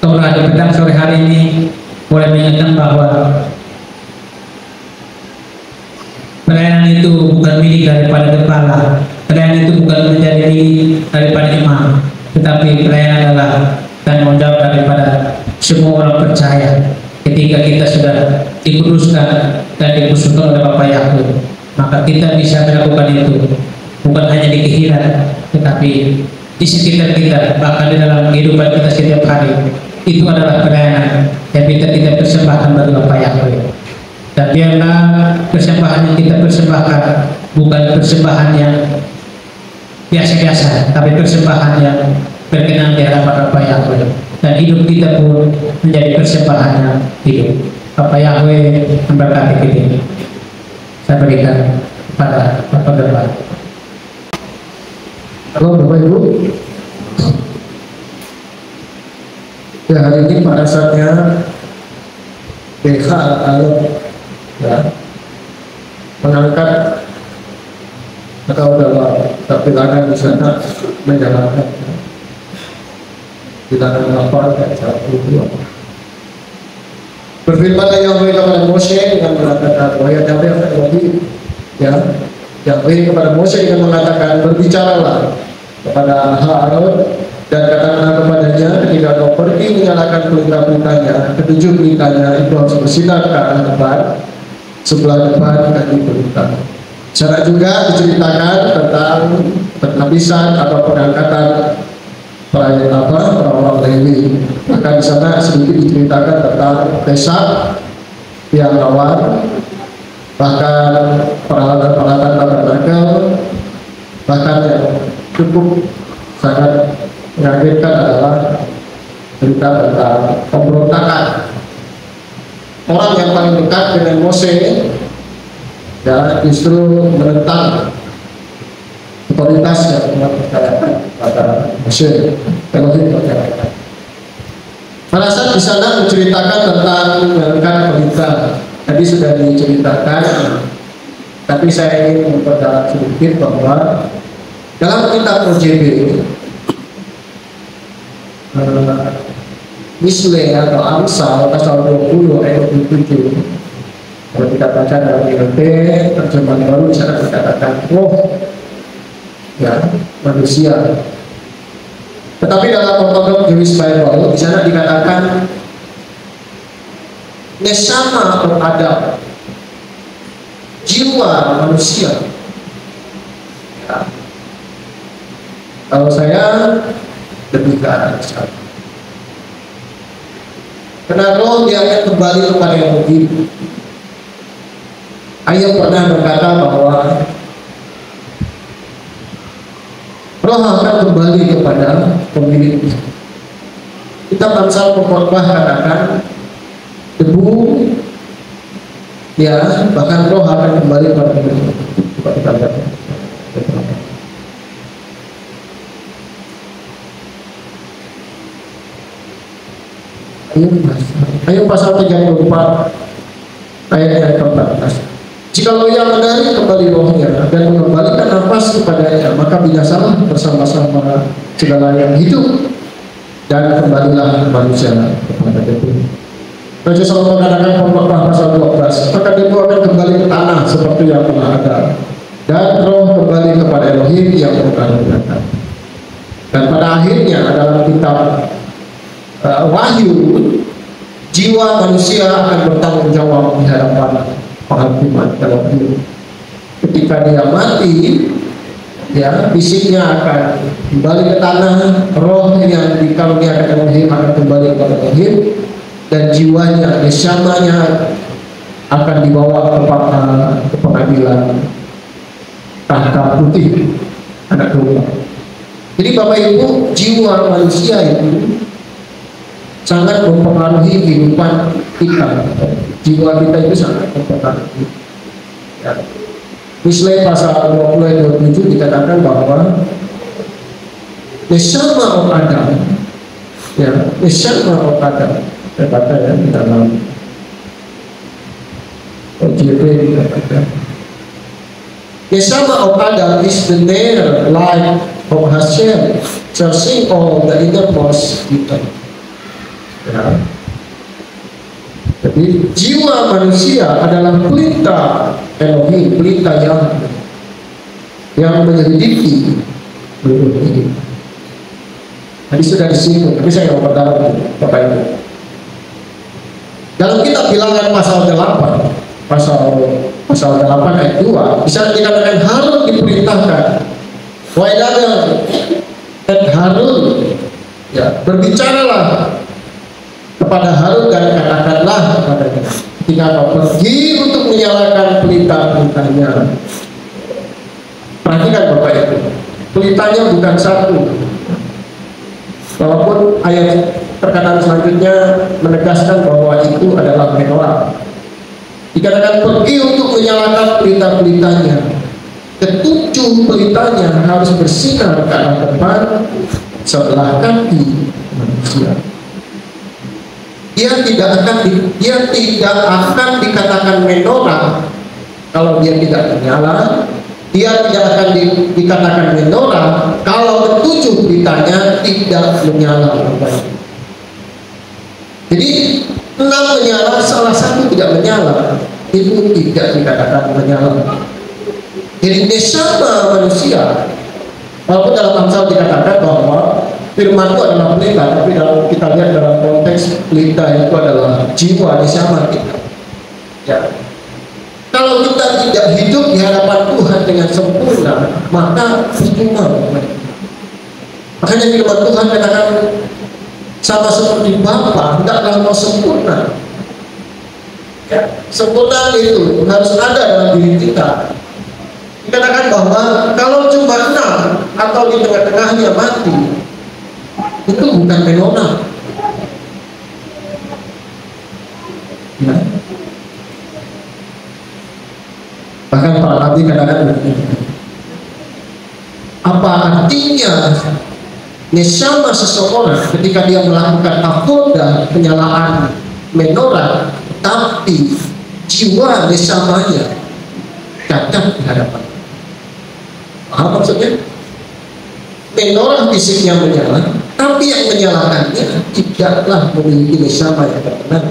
Taurat di petang sore hari ini boleh mengingatkan bahwa pelayanan itu bukan milik daripada kepala, pelayanan itu bukan menjadi milik daripada imam, tetapi pelayanan adalah tanggung jawab daripada semua orang percaya. Ketika kita sudah dikuduskan dan dikhususkan oleh Bapa Yahweh, maka kita bisa melakukan itu bukan hanya di kehidupan, tetapi di sekitar kita, bahkan di dalam kehidupan kita setiap hari. Itu adalah pelayanan yang kita persembahkan bagi Bapa Yahweh. Dan biarlah persembahan yang kita persembahkan bukan persembahan yang biasa-biasa, tapi persembahan yang berkenan di hadapan Bapa Yahweh. Dan hidup kita pun menjadi persembahan yang hidup. Bapa Yahweh memberkati kita. Saya berikan kepada Bapak Gembala. Halo Bapak Ibu. Ya, hari ini pada saatnya BK ya, mengangkat atau dalam tampilan di sana menjalankan bilangan lapor dan cara dulu. Berfirmanlah Yahweh kepada Mose dengan mengatakan, wahai Yahweh ya, Yahweh kepada Mose dengan mengatakan, berbicaralah kepada Harun dan katakanlah kepadanya, ketika kau pergi menyalakan pelita-pelitanya, ketujuh pelitanya itu harus bersinar ke arah depan, sebelah depan kaki pelita. Cara juga diceritakan tentang penghabisan atau pengangkatan para Lewi. Maka di sana sedikit diceritakan tentang Pesak yang lawan, bahkan peralatan-peralatan tabernakel, bahkan yang cukup sangat mengagetkan adalah cerita tentang pemberontakan orang yang paling dekat dengan Mose ya, justru menentang otoritas yang mempercayakan pada Mose. Pada saat di sana menceritakan tentang mengangkat pelita, tadi sudah diceritakan, tapi saya ingin memperdalam sedikit bahwa dalam kitab OJB Misle atau Amsal pasal 20 ayat 27, kalau kita baca dalam ILT terjemahan baru di sana dikatakan roh ya manusia, tetapi dalam ortodok Jewish Bible di sana dikatakan neshama atau Adam, jiwa manusia ya. Kalau saya lebih ke arah sana, karena roh dia akan kembali kepada yang begitu. Ayat pernah berkata bahwa roh akan kembali kepada pemilik. Kitab Amsal pengkhotbah katakan debu ya, bahkan roh akan kembali kepada pemilik. Ayub pasal 34 ayat yang ke-14. Jikalau ia menarik kembali rohnya dan mengembalikan nafas kepadanya, maka binasalah bersama-sama segala yang hidup, dan kembalilah manusia kepada debu. Raja Salomo mengatakan Pemkhotbah pasal 12, maka debu akan kembali ke tanah seperti yang pernah ada, dan roh kembali kepada Elohim yang pernah datang. Dan pada akhirnya dalam kitab Wahyu, jiwa manusia akan bertanggung jawab di hadapan penghakiman Elohim. Ketika dia mati, ya, fisiknya akan kembali ke tanah, roh yang dikaruniakan Elohim akan kembali kepada Elohim, dan jiwanya, nesamanya akan dibawa ke pengadilan tahta putih anak domba. Jadi Bapak Ibu, jiwa manusia itu sangat mempengaruhi kehidupan kita. Jiwa kita itu sangat mempengaruhi. Ya. Misle pasal 20 ayat 27 dikatakan bahwa Neshama Adam, ya, Neshama Adam, kata ya di dalam OJP dikatakan Neshama Adam is the near life of Hashem, searching all the innermost detail. Ya. Jadi jiwa manusia adalah pelita Elohim, pelita yang menyelidiki seluruh hidup. Tadi sudah disinggung, tapi saya mau perdalam Bapak Ibu. Dalam kitab Bilangan pasal 8 ayat 2 bisa dikatakan Harun diperintahkan, wahai Daniel dan Harun, ya, berbicaralah kepada Harun dan katakanlah kepadanya, ketika kau pergi untuk menyalakan pelita-pelitanya. Perhatikan Bapak Ibu, pelitanya bukan satu. Walaupun ayat perkataan selanjutnya menegaskan bahwa itu adalah menorah. Dikatakan pergi untuk menyalakan pelita-pelitanya. Ketujuh pelitanya harus bersinar ke arah depan sebelah kaki manusia. Dia tidak akan dikatakan menorah kalau dia tidak menyala. Dia tidak akan dikatakan menorah kalau ketujuh pelitanya tidak menyala. Jadi 6 menyala, salah satu tidak menyala, itu tidak dikatakan menyala. Jadi neshama manusia, walaupun dalam Amsal dikatakan bahwa firman itu adalah pelita, tapi kalau kita lihat dalam konteks pelita itu adalah jiwa neshama kita. Ya. Kalau kita tidak hidup di hadapan Tuhan dengan sempurna, maka percuma. Makanya firman Tuhan katakan sama seperti Bapa, hendaklah mau sempurna. Ya, sempurna itu harus ada dalam diri kita. Dikatakan bahwa kalau cuma 6 atau di tengah-tengahnya mati, itu bukan menorah. Ya. Bahkan para nabi katakan begini, apa artinya neshama seseorang ketika dia melakukan avodah penyalaan menorah, tapi jiwa neshamanya cacat di hadapan. Apa maksudnya? Menorah fisiknya menyala, tapi yang menyalakannya tidaklah memiliki neshama yang berkenan.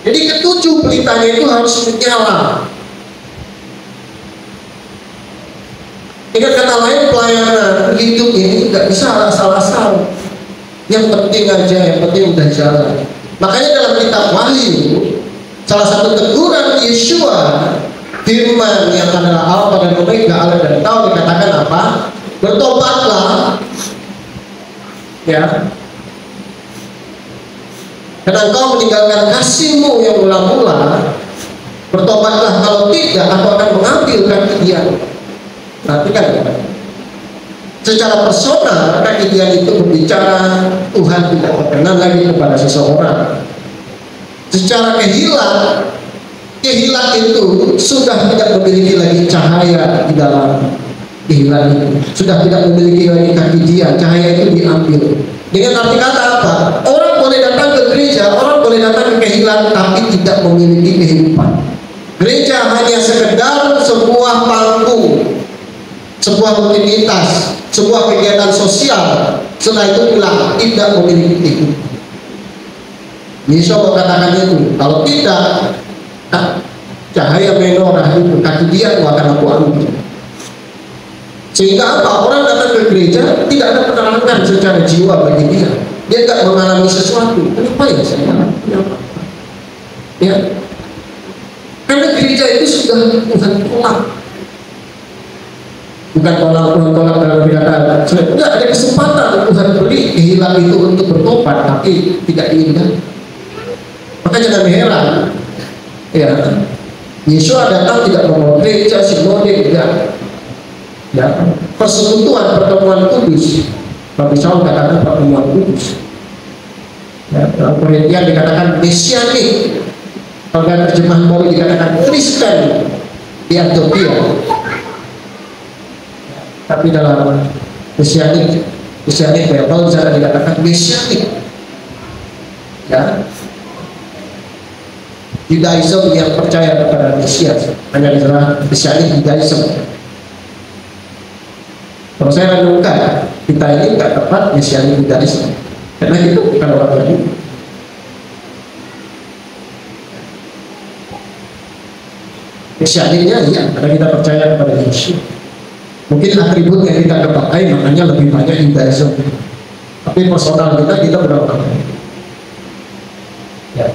Jadi ketujuh pelitanya itu harus menyala. Dengan kata lain, pelayanan hidup ini nggak bisa asal-asal. Yang penting aja, yang penting udah jalan. Makanya dalam kitab Wahyu, salah satu teguran Yeshua, firman yang adalah Alfa dan Omega, Allah dan Tahu, dikatakan apa? Bertobatlah, ya. Karena engkau meninggalkan kasihmu yang mula-mula. Bertobatlah, kalau tidak aku akan mengambil kaki dia. Perhatikan ya, secara personal kaki dia itu berbicara Tuhan tidak berkenan lagi kepada seseorang. Secara kehilat itu sudah tidak memiliki lagi cahaya di dalam kehilangan itu. Sudah tidak memiliki lagi kaki dia, cahaya itu diambil. Dengan arti kata apa? Orang boleh datang ke gereja, orang boleh datang ke kehilangan, tapi tidak memiliki kehidupan. Gereja hanya sekedar sebuah panggung, sebuah rutinitas, sebuah kegiatan sosial. Setelah itu hilang, tidak memiliki kehidupan. Yesus mengatakan itu. Kalau tidak, cahaya menorah itu, kaki dia akan aku ambil. Sehingga apa? Orang datang ke gereja tidak ada penerangan secara jiwa bagi dia. Dia tidak mengalami sesuatu. Kenapa ya saya mengalami? Kenapa? Ya, karena gereja itu sudah Tuhan tolak. Bukan tolak dalam dikatakan. Sudah ada kesempatan Tuhan beri kehilangan itu untuk bertobat, tapi tidak diingat. Maka jangan heran. Ya, Yesus datang tidak membawa gereja sinode, tidak. Ya, persekutuan pertemuan kudus. Bagi Saul katakan pertemuan kudus. Ya, dalam pengertian dikatakan mesianik. Kalau terjemahan baru dikatakan Kristen di Antioquia. Tapi dalam mesianik Bible bisa dikatakan mesianik. Ya, Judaism yang percaya kepada Mesias, hanya diserah mesianik Judaism. Kalau saya renungkan, kita ini nggak tepat mesianik Judaism, karena itu bukan orang Yahudi. Mesianiknya iya, karena kita percaya kepada Yesus. Mungkin atribut yang kita pakai makanya lebih banyak Judaism. Tapi personal kita berapa? Ya.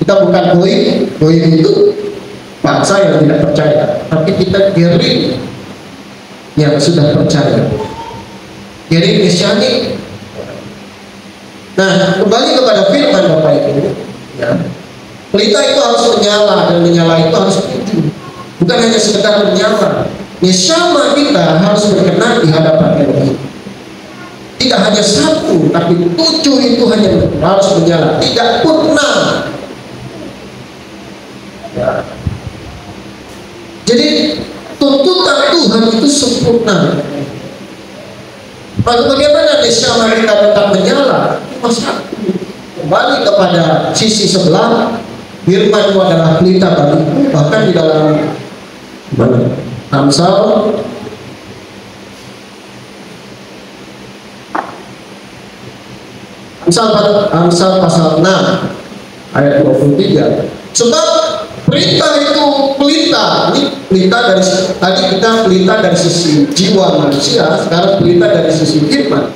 Kita bukan goyim itu bangsa yang tidak percaya, tapi kita diri yang sudah percaya. Jadi mesianik. Nah, kembali kepada firman Bapak Ibu, ya. Pelita itu harus menyala, dan menyala itu harus tujuh. Bukan hanya sekedar menyala. Neshama kita harus berkenan di hadapan Elohim. Tidak hanya satu, tapi 7 itu hanya harus menyala. Tidak purna. Ya. Jadi tuntutan Tuhan itu sempurna. Lalu bagaimana neshama kita tetap menyala? Masa kembali kepada sisi sebelah. Firman itu adalah pelita bagiku. Bahkan di dalam Amsal pasal 6 ayat 23. Sebab perintah itu pelita. Ini pelita dari tadi kita pelita dari sisi jiwa manusia, sekarang pelita dari sisi firman.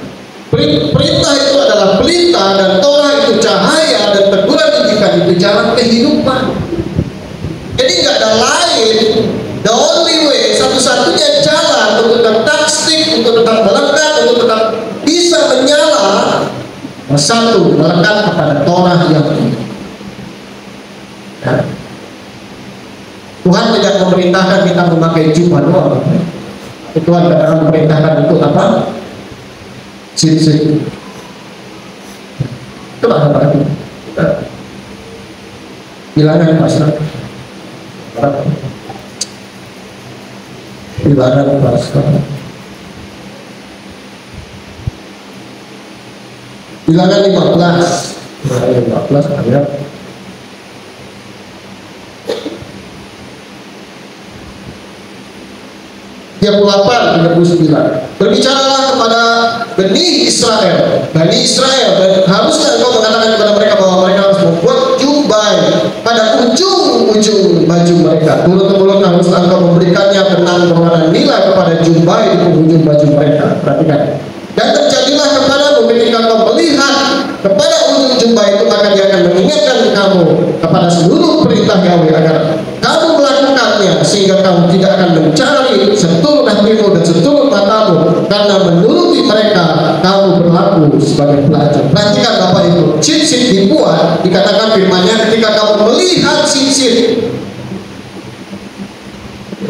Perintah itu adalah pelita, dan Torah itu cahaya, dan teguran didikan itu jalan kehidupan. Jadi nggak ada lain. The only way, satu-satunya jalan untuk tetap stick, untuk tetap melekat, untuk tetap bisa menyala, satu, melekat kepada Torah yang ini. Ya. Tuhan tidak memerintahkan kita memakai jubah doang. Tuhan tidak memerintahkan itu apa? Sip. Coba apa lagi? Bilangan pasal. Bilangan pasal. Bilangan 15. 15 ayat 38-39. Berbicaralah kepada Bani Israel, dan harusnya engkau mengatakan kepada mereka bahwa mereka harus membuat jubah pada ujung-ujung baju mereka. Turun-temurun harus engkau memberikannya benang berwarna nila kepada jubah di ujung baju mereka. Perhatikan. Dan terjadilah kepadamu ketika kau melihat kepada ujung jubah itu, maka dia akan mengingatkan kamu kepada seluruh perintah Yahweh agar kamu melakukannya, sehingga kamu tidak akan mencari seluruh hatimu dan seluruh matamu, karena menuruti mereka kamu berlaku sebagai pelajar. Perhatikan Bapak Ibu, sip-sip dibuat, dikatakan firman-Nya ketika kamu melihat sip-sip.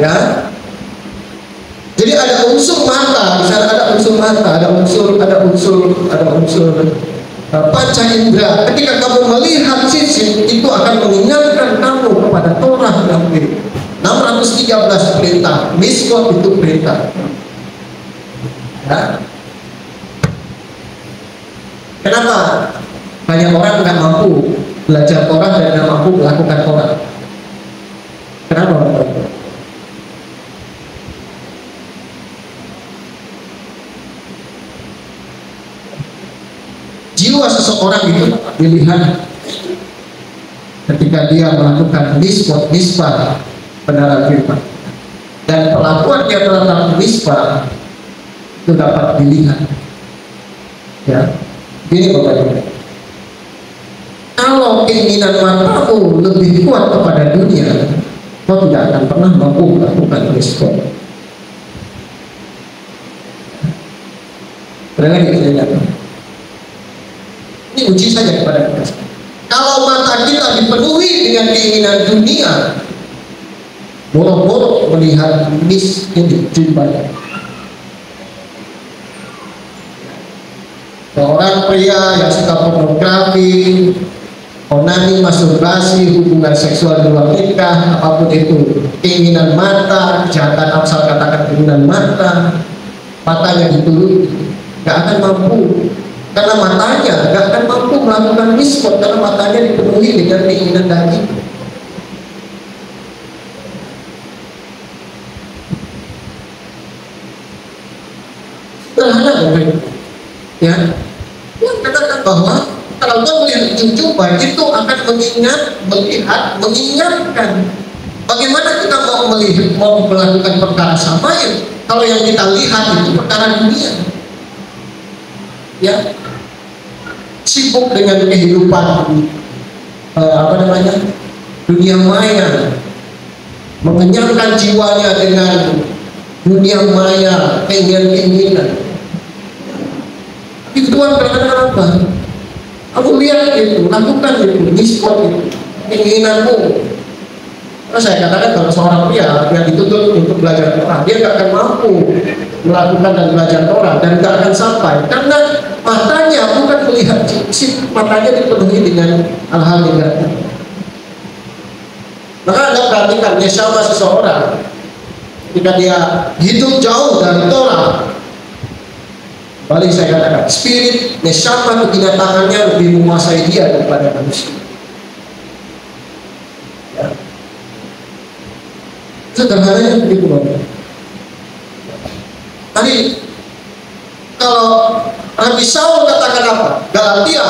Ya. Jadi ada unsur mata, di sana ada unsur mata, ada unsur panca indera. Ketika kamu melihat sip-sip, itu akan mengingatkan kamu kepada Torah Yahweh. 613 perintah, miskot itu perintah. Ya. Kenapa banyak orang nggak mampu belajar Torah dan nggak mampu melakukan Torah? Kenapa? Jiwa seseorang itu dilihat ketika dia melakukan misbah benaran firman, dan pelakuan dia terhadap misbah itu dapat dilihat. Ya, ini Bapak Ibu. Kalau keinginan matamu lebih kuat kepada dunia, kau tidak akan pernah mampu melakukan misbah. Berarti kita ini uji saja kepada kita. Kalau mata kita dipenuhi dengan keinginan dunia, boro-boro melihat miskin jumlahnya. Seorang pria yang suka pornografi, onani, masturbasi, hubungan seksual di luar nikah, apapun itu, keinginan mata, kejahatan asal katakan keinginan mata, matanya dituruti, gak akan mampu. Karena matanya gak akan mampu melakukan miskot, karena matanya dipenuhi dengan keinginan daging. Sederhana Bapak, ya, yang katakan bahwa kalau kau melihat cucuba itu akan mengingatkan bagaimana kita mau melakukan perkara sama ya, kalau yang kita lihat itu perkara dunia. Ya, sibuk dengan kehidupan dunia maya, mengenyangkan jiwanya dengan dunia maya, keinginan-keinginan. Itu Tuhan berkata apa? Aku lihat itu, lakukan itu, miskot itu, keinginanmu. Nah, saya katakan kalau seorang pria yang dituntut untuk belajar Torah, dia gak akan mampu melakukan dan belajar Torah dan gak akan sampai, karena matanya bukan melihat matanya dipenuhi dengan hal-hal negatif. Maka Anda perhatikan neshama seseorang jika dia hidup jauh dari Torah, balik saya katakan spirit neshama kebinatangannya lebih menguasai dia daripada manusia. Ya. Sederhananya begitu Bapak. Tadi kalau Nabi Saul katakan apa? Galatia,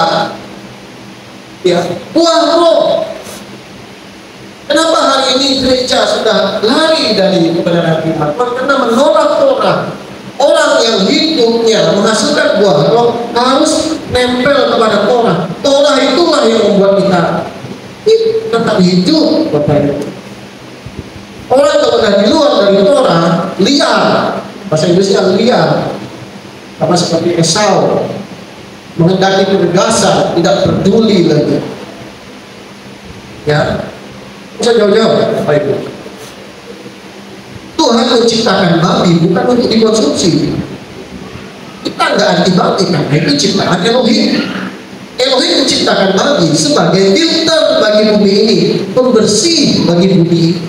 ya, buah roh. Kenapa hari ini gereja sudah lari dari kebenaran firman? Karena menolak Torah. Orang yang hidupnya menghasilkan buah roh harus nempel kepada Torah. Torah itulah yang membuat kita tetap hidup, Bapak Ibu. Orang kalau sudah di luar dari Torah, liar, bahasa Inggrisnya liar, apa seperti Esau, menghendaki kebebasan, tidak peduli lagi. Ya, bisa jauh-jauh, Bapak Ibu. Tuhan menciptakan babi bukan untuk dikonsumsi. Kita nggak anti babi, karena itu ciptaan Elohim. Elohim menciptakan babi sebagai filter bagi bumi ini, pembersih bagi bumi ini.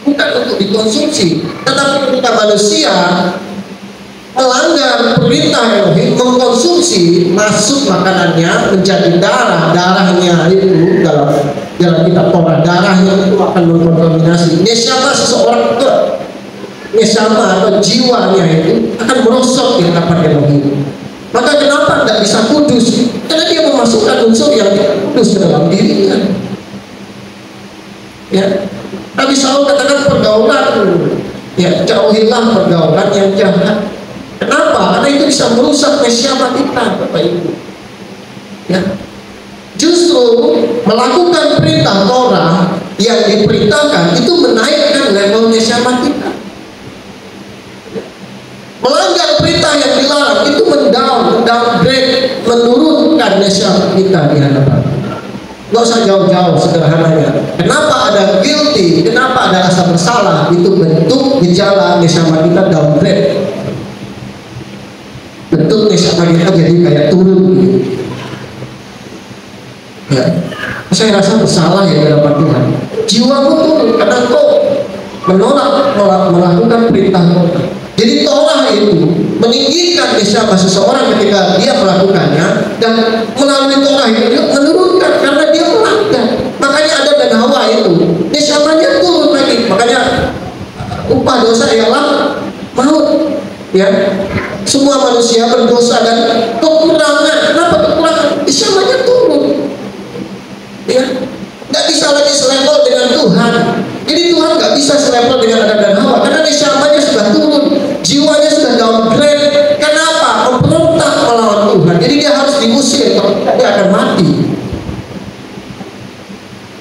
Bukan untuk dikonsumsi, tetapi ketika manusia melanggar perintah Elohim, mengkonsumsi, masuk makanannya menjadi darah, darahnya itu dalam kitab Torah, darahnya itu akan mengkontaminasi neshama seseorang, neshama atau jiwanya itu akan merosot di hadapan Elohim. Maka kenapa tidak bisa kudus? Karena dia memasukkan unsur yang tidak kudus ke dalam dirinya. Ya, Nabi Saul katakan pergaulan, ya, jauhilah pergaulan yang jahat. Kenapa? Karena itu bisa merusak neshama kita, Bapak Ibu. Ya, justru melakukan perintah Torah yang diperintahkan itu menaikkan level neshama kita. Melanggar perintah yang dilarang itu mendowngrade, menurunkan neshama kita di hadapan. Nggak usah jauh-jauh, sederhananya. Kenapa ada guilty? Kenapa ada rasa bersalah? Itu bentuk gejala neshama kita downgrade. Bentuk neshama kita jadi kayak turun gitu. Ya, saya rasa bersalah ya di hadapan Tuhan. Jiwamu turun karena kau menolak melakukan perintah Torah. Jadi Torah itu meninggikan neshama seseorang ketika dia melakukannya, dan melalui Torah itu menurunkan karena dia melanggar. Makanya Adam dan Hawa itu neshamanya turun lagi. Makanya upah dosa ialah maut. Ya, semua manusia berdosa dan kekurangan. Kenapa kekurangan? Neshamanya turun. Ya, nggak bisa lagi selevel dengan Tuhan. Jadi Tuhan nggak bisa selevel dengan Adam dan Hawa karena neshamanya sudah turun, jiwanya sudah downgrade. Kenapa? Memberontak melawan Tuhan. Jadi dia harus diusir, dia akan mati.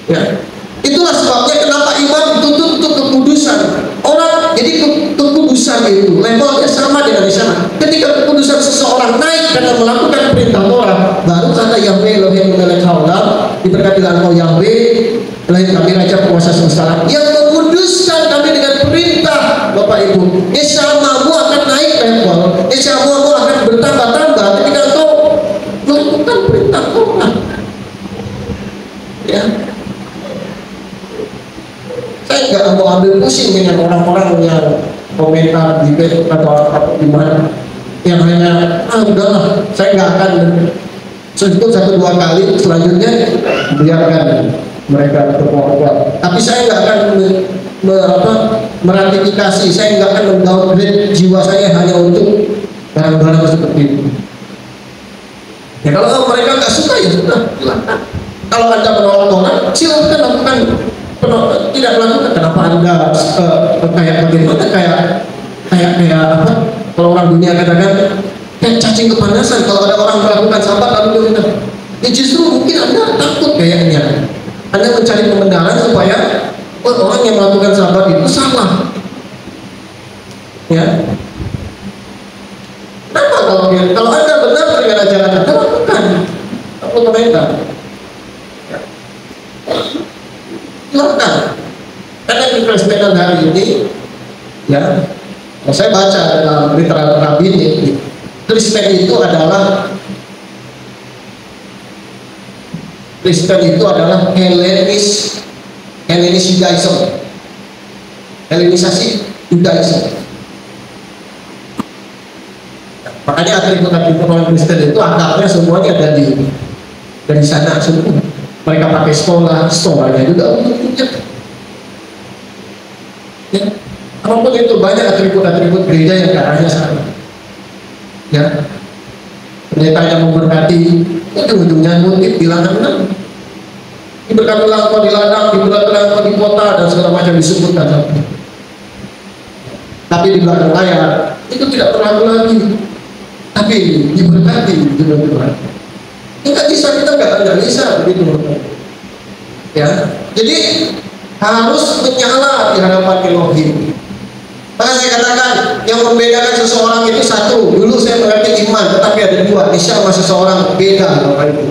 Ya, itulah sebabnya kenapa iman dituntut untuk kekudusan. Orang jadi kekudusan itu levelnya sama dengan neshama. Ketika kekudusan seseorang naik karena melakukan perintah Torah, baru kata Yahweh Elohim melek haula, diberkatilah engkau Yahweh Elohim kami Raja Penguasa semesta alam, yang menguduskan kami dengan perintah. Bapak Ibu, neshamamu akan naik level, neshamamu akan bertambah-tambah ketika engkau melakukan perintah Torah. Ya, saya nggak mau ambil pusing dengan orang-orang yang komentar di Facebook atau di mana yang hanya udahlah, saya nggak akan sentuh 1-2 kali, selanjutnya biarkan mereka berkuat. Tapi saya nggak akan meratifikasi, saya nggak akan mendowngrade jiwa saya hanya untuk barang-barang seperti itu. Ya kalau mereka nggak suka ya sudah, silakan. Kalau Anda menolak Torah, silakan lakukan. Tidak melakukan. Kenapa Anda kayak bagaimana, kayak apa? Kalau orang dunia katakan kayak cacing kepanasan. Kalau ada orang melakukan sabat lalu dia bilang, ya justru mungkin Anda takut kayaknya. Anda mencari pembenaran supaya orang yang melakukan sabat itu salah. Ya. Kenapa kalau Anda benar dengan ajaran Anda, lakukan. Apa komentar? Silakan. Karena di Kristen hari ini, ya, saya baca dalam literatur rabbinik, Kristen itu adalah Helenis Judaism, Helenisasi Judaism. Makanya atribut-atribut orang Kristen itu akarnya semuanya dari sana semua. Mereka pakai sekolahnya juga untuk punya. Ya, apapun itu banyak atribut-atribut gereja yang ke arahnya sana. Ya, pendeta yang memberkati, ujung-ujungnya ngutip di ladang. Diberkatilah engkau di ladang, diberkatilah engkau di kota, dan segala macam disebutkan. Tapi di belakang layar itu tidak berlaku lagi. Tapi diberkati dengan Tuhan. Nggak bisa, kita nggak bisa begitu. Ya, jadi harus menyala di hadapan Elohim. Maka saya katakan yang membedakan seseorang itu satu. Dulu saya mengerti iman, tetapi ada dua. Neshama seseorang beda Bapak Ibu.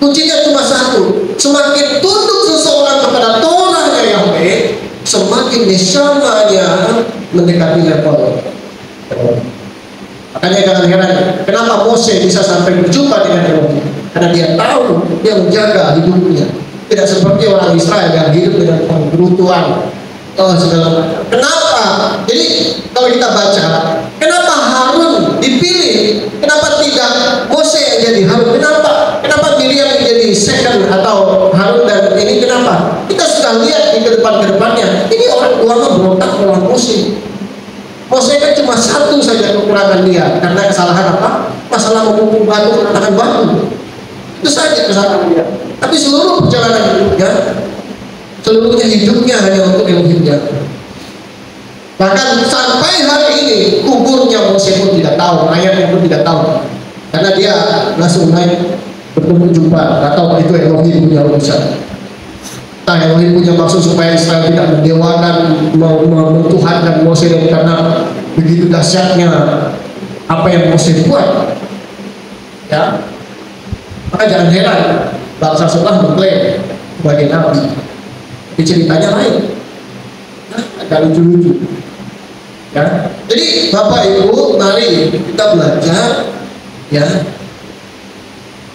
Kuncinya cuma satu. Semakin tunduk seseorang kepada Torahnya Yahweh, semakin neshamanya mendekati level. Makanya jangan heran kenapa Mose bisa sampai berjumpa dengan Elohim, karena dia tahu dia menjaga hidupnya, tidak seperti orang Israel yang hidup dengan penggerutuan segala macam. Kenapa? Jadi kalau kita baca, kenapa Harun dipilih? Kenapa tidak Mose yang jadi Harun? Kenapa Miriam yang jadi second atau Harun dan ini kenapa? Kita sudah lihat di kedepannya. Ini orang tua berontak melawan Mose. Mose kan cuma satu saja kekurangan dia, karena kesalahan apa? Masalah memukul batu, mengatakan batu. Itu saja kesalahan dia. Tapi seluruh perjalanan hidupnya, seluruhnya hidupnya hanya untuk Elohimnya. Bahkan sampai hari ini kuburnya Mose pun tidak tahu, ayahnya pun tidak tahu, karena dia langsung naik bertemu jumpa, atau itu Elohim punya urusan. Elohim punya maksud supaya Israel tidak mendewakan, mentuhankan Mose, dan karena begitu dahsyatnya apa yang Mose buat, ya, maka jangan heran bangsa setelah mengklaim sebagai nabi. Di ceritanya lain, agak lucu-lucu, ya. Jadi Bapak Ibu, mari kita belajar, ya.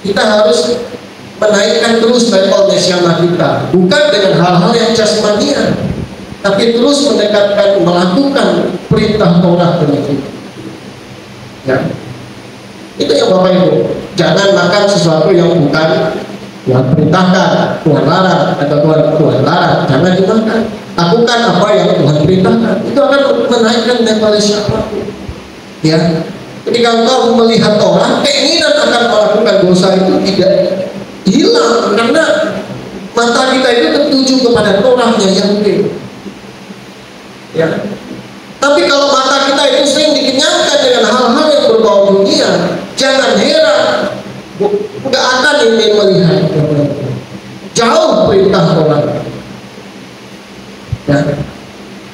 Kita harus menaikkan terus level neshama kita, bukan dengan hal-hal yang jasmanian, tapi terus mendekatkan, melakukan perintah Torah dengan kita. Ya, itu yang Bapak Ibu. Jangan makan sesuatu yang bukan Tuhan perintahkan, Tuhan larang, atau Tuhan larang, jangan dimakan. Lakukan apa yang Tuhan perintahkan. Itu akan menaikkan level neshama. Ya, ketika engkau melihat orang, keinginan akan melakukan dosa itu tidak hilang, karena mata kita itu tertuju kepada Torahnya Yahweh. Ya. Tapi kalau mata kita itu sering dikenyangkan dengan hal-hal yang berbau dunia, jangan heran, nggak akan ingin melihat. Jauh perintah Torah. Ya.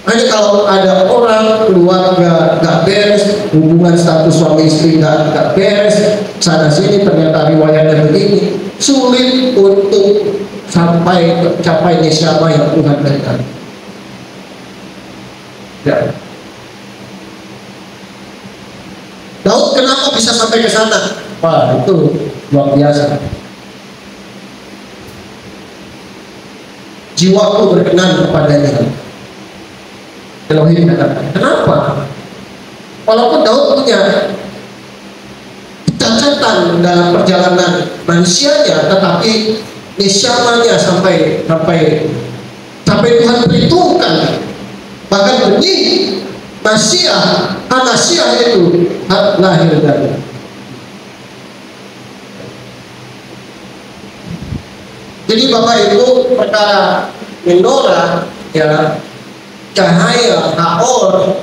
Hanya kalau ada orang keluarga nggak beres, hubungan status suami istri nggak beres, sana sini ternyata riwayatnya begini, sulit untuk sampai capai neshama yang Tuhan berikan. Ya. Daud kenapa bisa sampai ke sana? Wah, itu luar biasa. Jiwaku berkenan kepadanya. Elohim katakan, kenapa? Walaupun Daud punya kecacatan dalam perjalanan manusianya, tetapi neshamanya sampai Tuhan perhitungkan. Bahkan benih Masiah, Anasiah itu lahir dari. Jadi Bapak Ibu, perkara menorah, ya, cahaya, haor,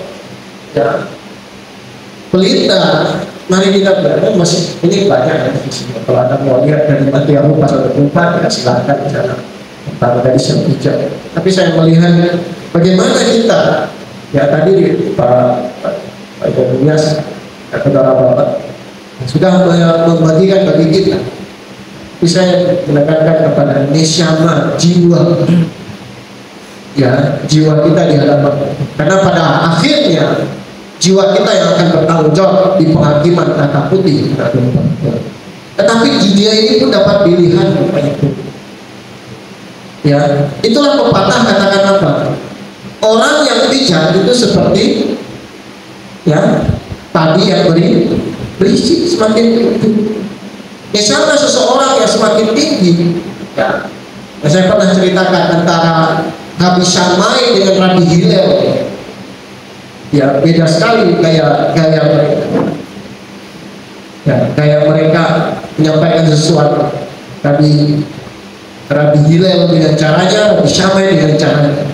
ya, pelita, mari kita belajar. Masih ini banyak ya. Kalau Anda mau lihat dari Matius pasal 24, ya silakan di sana. Pertama dari sebijak. Tapi saya melihat bagaimana kita, ya tadi Pak Ibu-Bias, saudara Bapak sudah membagikan bagi kita. Tapi saya menekankan kepada neshama, jiwa. Ya, jiwa kita di hadapan. Karena pada akhirnya jiwa kita yang akan bertanggung jawab di penghakiman kata putih. Tetapi dunia ini pun dapat dilihat. Ya, itulah pepatah katakan apa? Orang yang bijak itu seperti, ya, tadi yang berisi semakin tinggi. Misalnya seseorang yang semakin tinggi, ya, saya pernah ceritakan antara Nabi Shammai dengan Rabbi Hillel. Ya, beda sekali gaya mereka. Ya, gaya mereka menyampaikan sesuatu. Rabbi Hillel dengan caranya, Rabbi Shammai dengan caranya.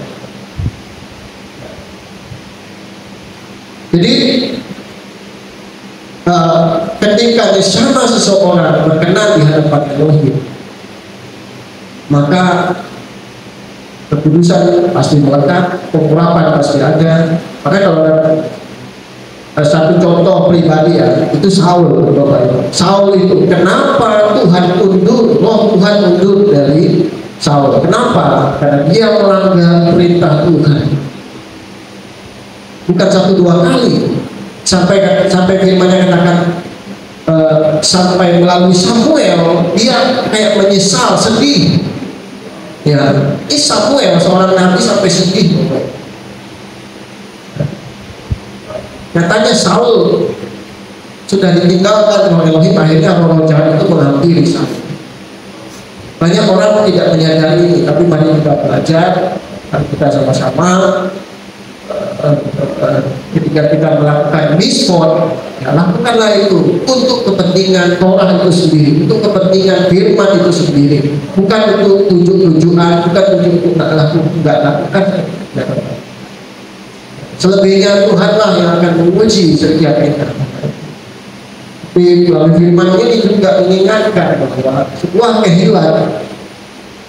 Jadi ketika neshama seseorang berkenan di hadapan Elohim, maka kekudusan pasti melekat, pengurapan pasti ada. Makanya kalau satu contoh pribadi ya, itu Saul, Bapak Ibu. Saul itu kenapa Tuhan undur, roh Tuhan undur dari Saul? Kenapa? Karena dia melanggar perintah Tuhan. Bukan satu dua kali. Sampai firman-Nya katakan sampai melalui Samuel dia kayak menyesal, sedih. Ya, ini Samuel seorang nabi sampai sedih. Katanya Saul sudah ditinggalkan oleh Elohim, akhirnya roh jahat itu menghampiri Saul. Banyak orang tidak menyadari ini, tapi mari kita belajar, mari kita sama-sama. Ketika kita melakukan mitzvot, ya, lakukanlah itu untuk kepentingan Torah itu sendiri, untuk kepentingan firman itu sendiri, bukan untuk tujuan, bukan untuk nggak lakukan. Selebihnya Tuhanlah yang akan menguji setiap kita. Tapi melalui firman ini juga mengingatkan bahwa sebuah kehilangan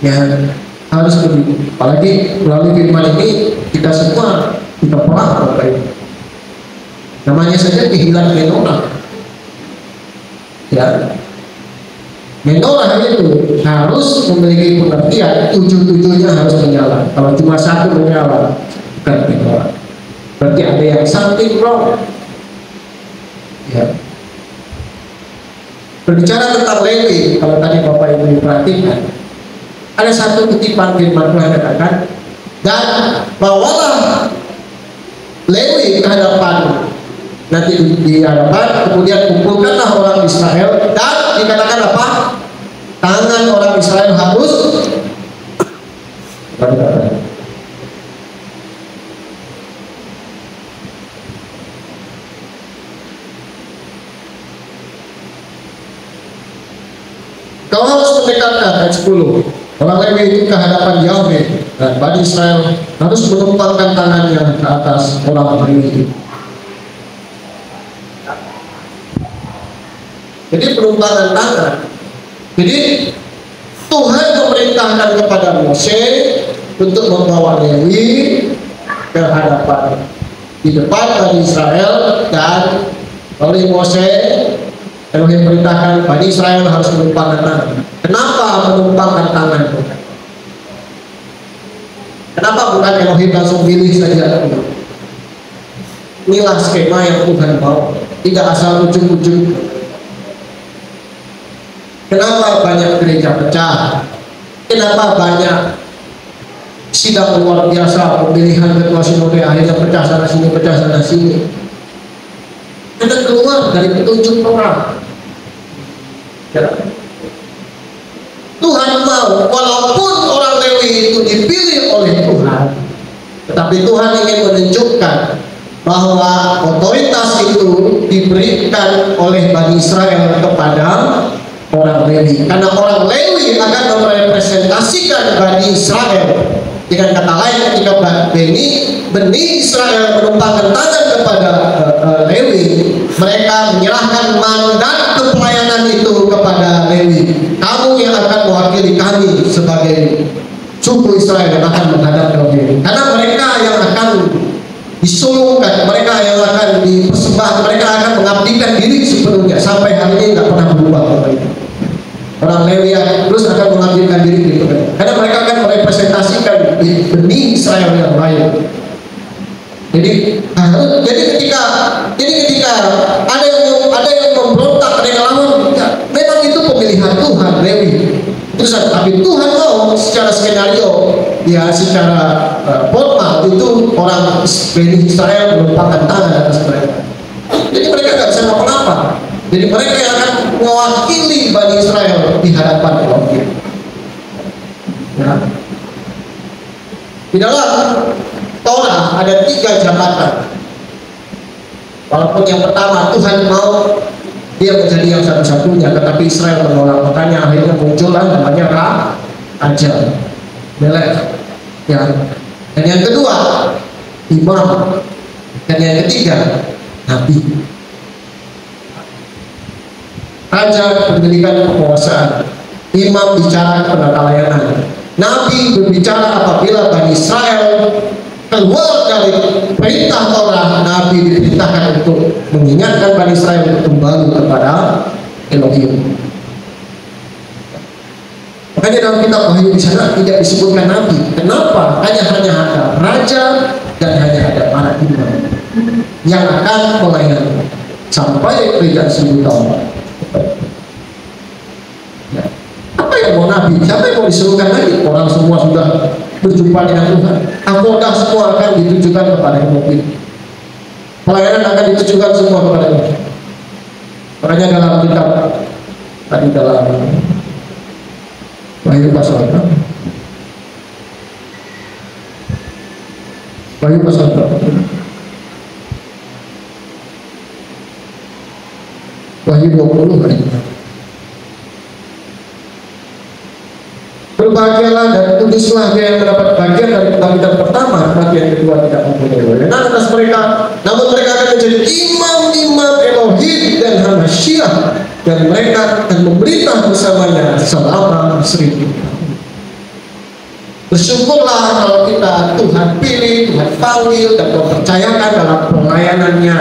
yang harus begitu. Apalagi melalui firman ini kita semua kita pelak baik. Namanya saja kehilangan menorah. Ya, menorah itu harus memiliki pengertian, tujuh-tujuhnya harus menyala. Kalau cuma satu menyala, bukan menorah. Berarti ada yang something wrong. Ya. Berbicara tentang Lewi, kalau tadi Bapak Ibu perhatikan, ada satu kutipan firman Tuhan katakan, dan bawalah Lewi ke hadapan, nanti di hadapan, kemudian kumpulkanlah orang Israel, dan dikatakan apa? Tangan orang Israel harus kau harus mendekatkan, ayat 10, orang Lewi itu ke hadapan Yahweh, dan Bani Israel harus menumpangkan tangannya ke atas orang Lewi itu. Jadi penumpangan tangan. Jadi Tuhan memerintahkan kepada Mose untuk membawa Lewi ke hadapan di depan Bani Israel, dan oleh Mose Elohim perintahkan Bani Israel harus menumpangkan tangan. Kenapa menumpangkan tangan? Kenapa bukan Elohim langsung pilih saja? Inilah skema yang Tuhan mau, tidak asal ujung-ujung. Kenapa banyak gereja pecah? Kenapa banyak sidang luar biasa, pemilihan ketua sinode akhirnya pecah sana sini, pecah sana sini? Karena keluar dari petunjuk orang. Tuhan mau, walaupun orang Lewi itu dipilih oleh Tuhan, tetapi Tuhan ingin menunjukkan bahwa otoritas itu diberikan oleh Bani Israel kepada orang Lewi, karena orang Lewi akan merepresentasikan Bani Israel. Dengan kata lain, ketika benih Israel menumpangkan tangan kepada Lewi, mereka menyerahkan mandat kepelayanan itu kepada Lewi. Kamu yang akan mewakili kami sebagai suku Israel yang akan menghadap Lewi, karena mereka yang akan disulungkan, mereka yang akan dipersembahkan, mereka akan mengabdikan diri sepenuhnya. Sampai hari ini tidak pernah berubah. Orang Lewi terus akan mengabdikan diri itu, karena mereka akan merepresentasikan benih Israel yang lain. Jadi ketika ada yang memberontak, ada yang lawan, memang itu pemilihan Tuhan Lewi. Terus tapi Tuhan mau secara skenario, ya secara formal itu orang benih Israel menumpangkan tangan atas mereka. Jadi mereka nggak bisa apa-apa. Jadi mereka yang akan mewakili Bani Israel di hadapan Elohim. Ya. Di dalam Torah ada 3 jabatan. Walaupun yang pertama Tuhan mau dia menjadi yang satu-satunya, tetapi Israel menolak. Makanya akhirnya muncullah namanya Raja Melek. Ya. Dan yang kedua imam. Dan yang ketiga nabi. Raja pendidikan kekuasaan, imam bicara penata layanan, nabi berbicara apabila Bani Israel keluar dari perintah Torah. Nabi diperintahkan untuk mengingatkan Bani Israel untuk kembali kepada Elohim. Makanya dalam kitab Wahyu di sana tidak disebutkan nabi. Kenapa? Hanya ada raja dan hanya ada para imam yang akan melayani sampai kerajaan 1000 tahun. Ya. Apa yang mau nabi? Siapa yang mau disuruhkan lagi? Orang semua sudah berjumpa dengan Tuhan. Anggota semua akan ditujukan kepada Elohim. Pelayanan akan ditujukan semua kepada Elohim. Makanya dalam kitab tadi dalam Wahyu pasal 6, Wahyu pasal 6, Wahyu 20 hari ini. Berbahagialah dan kuduslah dia yang mendapat bagian dari kebangkitan pertama, kematian kedua tidak mempunyai wewenang atas mereka, namun mereka akan menjadi imam-imam Elohim dan Hamashiach, dan mereka akan memerintah bersamanya selama 1000 tahun. Bersyukurlah kalau kita Tuhan pilih, Tuhan panggil, dan mempercayakan dalam pelayanannya.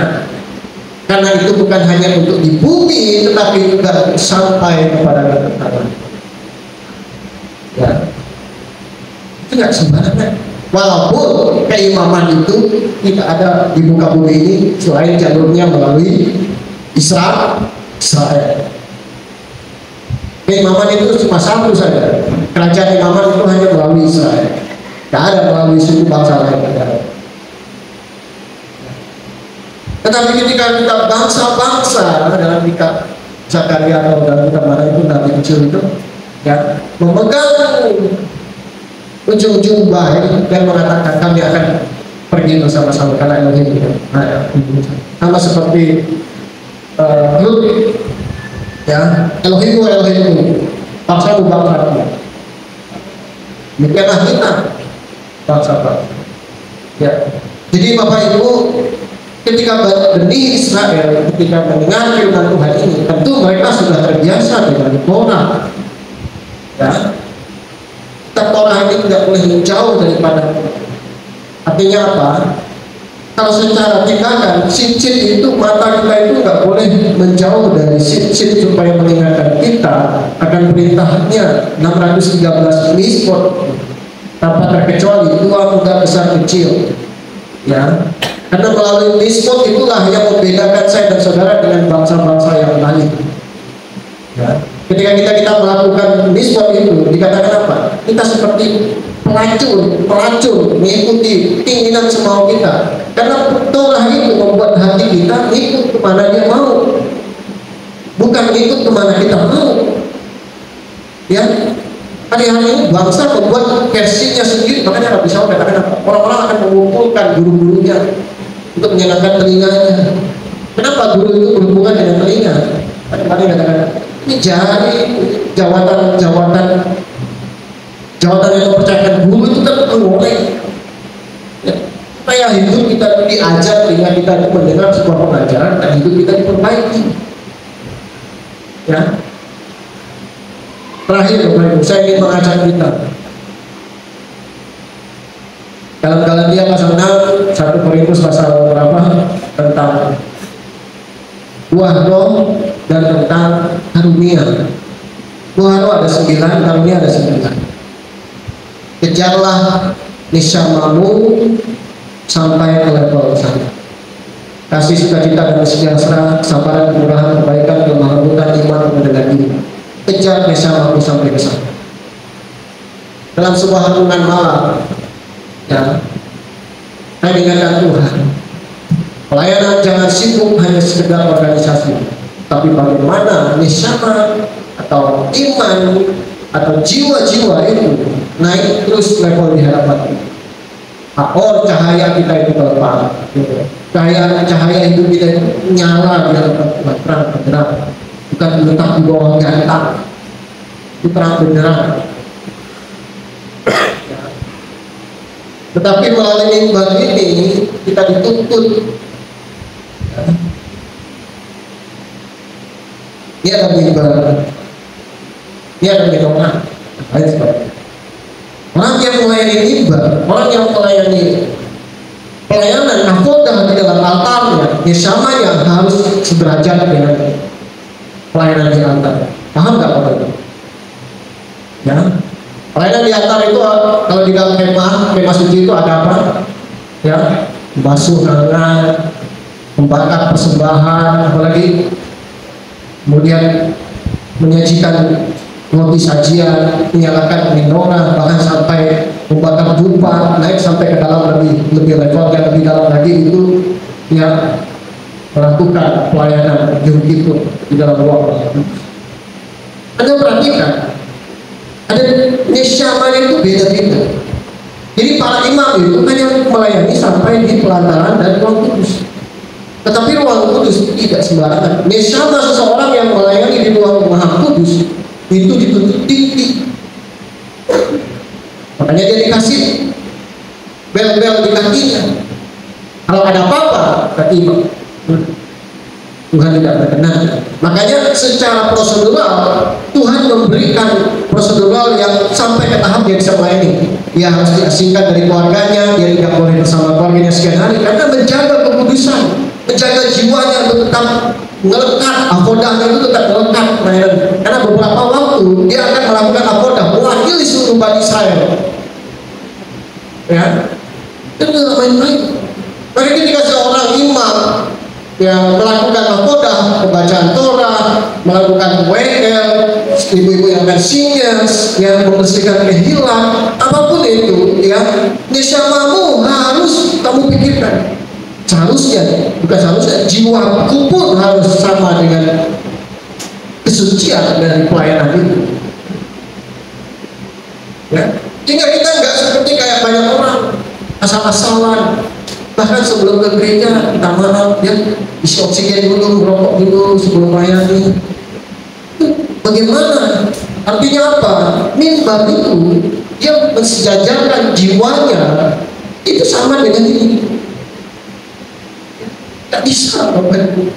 Karena itu bukan hanya untuk di bumi, tetapi juga sampai kepada kekekalan. Ya, itu nggak sembarangan. Walaupun keimaman itu tidak ada di muka bumi ini selain jalurnya melalui Israel. Keimaman itu cuma satu saja. Kerajaan imaman itu hanya melalui Israel. Tidak ada melalui suku bangsa lain. Tetapi ketika kita bangsa-bangsa dalam kitab Zakaria atau dalam kitab mana itu nabi kecil itu, ya, memegang ujung-ujung baik dan mengatakan kami akan pergi bersama-sama karena Elohim. Sama seperti Lut, ya, Elohimmu, bangsamu, bangsaku. Demikianlah kita bangsa-bangsa. Ya, jadi Bapak Ibu, ketika benih Israel ketika mendengar firman Tuhan ini, tentu mereka sudah terbiasa dengan Torah. Ya, Torah ini tidak boleh menjauh daripada. Artinya apa? Kalau secara tindakan, sit-sit itu mata kita itu nggak boleh menjauh dari sit-sit supaya mengingatkan kita akan perintahnya 613 mitzvot tanpa terkecuali tua muda besar kecil, ya. Karena melalui mitzvot itulah yang membedakan saya dan saudara dengan bangsa-bangsa yang lain. Ya. Ketika kita melakukan mitzvot itu, dikatakan apa? Kita seperti pelacur mengikuti keinginan semau kita. Karena Torah itu membuat hati kita ikut kemana dia mau, bukan ikut kemana kita mau. Ya, hari-hari ini bangsa membuat versinya sendiri, makanya Nabi Saul katakan apa? Orang-orang akan mengumpulkan guru-gurunya untuk menyenangkan telinganya. Kenapa guru itu berhubungan dengan telinga? Kadang-kadang katakan ini jawatan yang mempercayakan guru itu kan mengoleh. Ya, supaya hidup kita diajar, telinga kita itu mendengar sebuah pengajaran dan hidup kita diperbaiki. Ya. Terakhir, Bapak Ibu, saya ingin mengajak kita dalam Galatia pasal 6, 1 Korintus pasal berapa, tentang buah roh dan tentang karunia. Buah roh ada 9, karunia ada 9. Kejarlah nisyamamu sampai ke level sana. Kasih sukacita dan sejahtera, kesabaran, kemurahan, kebaikan, kelembutan, iman, kemudahan diri. Kejar nisyamamu sampai ke sana. Dalam sebuah renungan malam, ya, saya ingatkan Tuhan, pelayanan jangan sibuk hanya sekedar organisasi, tapi bagaimana nisyama atau iman atau jiwa-jiwa itu naik terus level di hadapan kita. Cahaya kita itu terang, cahaya hidup kita itu nyala di hadapan Tuhan, terang benderang, bukan letak di bawah gantang, itu terang benderang. Tetapi melalui mimbar ini kita dituntut. Ini ada mimbar, ini ada minumah. Orang yang melayani mimbar, orang yang melayani pelayanan nakodah di dalam altarnya, nisyamanya harus sederajat dengan pelayanan di altar. Paham nggak Bapak Ibu? Ya. Pelayanan di altar itu kalau di dalam kemah suci itu ada apa? Ya, basuh tangan, membakar persembahan, apalagi kemudian menyajikan roti sajian, menyalakan menorah, bahkan sampai membakar dupa, naik sampai ke dalam lebih level yang lebih dalam lagi itu, ya, melakukan pelayanan itu di dalam ruang. Anda perhatikan, ada nisyamanya itu beda-beda. Jadi para imam itu hanya melayani sampai di pelataran dan ruang kudus. Tetapi ruang kudus tidak sembarangan. Nisyama seseorang yang melayani di ruang maha kudus itu dituntut tinggi. Makanya dia dikasih bel-bel di kakinya. Kalau ada apa-apa, kata imam, Tuhan tidak berkenan. Makanya secara prosedural Tuhan memberikan prosedural yang sampai ke tahap dia bisa melayani. Dia harus diasingkan dari keluarganya, dia tidak boleh bersama keluarganya sekian hari karena menjaga kekudusan, menjaga jiwanya untuk tetap melekat, akodahnya itu tetap melekat. Karena beberapa waktu dia akan melakukan akodah mewakili seluruh Bani Israel. Ya, itu tidak main-main. Maka ketika seorang imam yang melakukan akodah, pembacaan Torah, melakukan WL, ibu-ibu menghilangkan sinyas, ya, membersihkan kehilang, apapun itu, ya, neshamamu harus kamu pikirkan. Seharusnya, bukan seharusnya, jiwaku pun harus sama dengan kesucian dari pelayanan itu. Ya, sehingga kita nggak seperti kayak banyak orang asal-asalan. Bahkan sebelum ke gereja kita malam, ya, isi oksigen dulu, merokok dulu sebelum melayani. Bagaimana? Artinya apa? Mimbar itu dia mensejajarkan jiwanya itu sama dengan ini. Tak bisa, Bapak Ibu.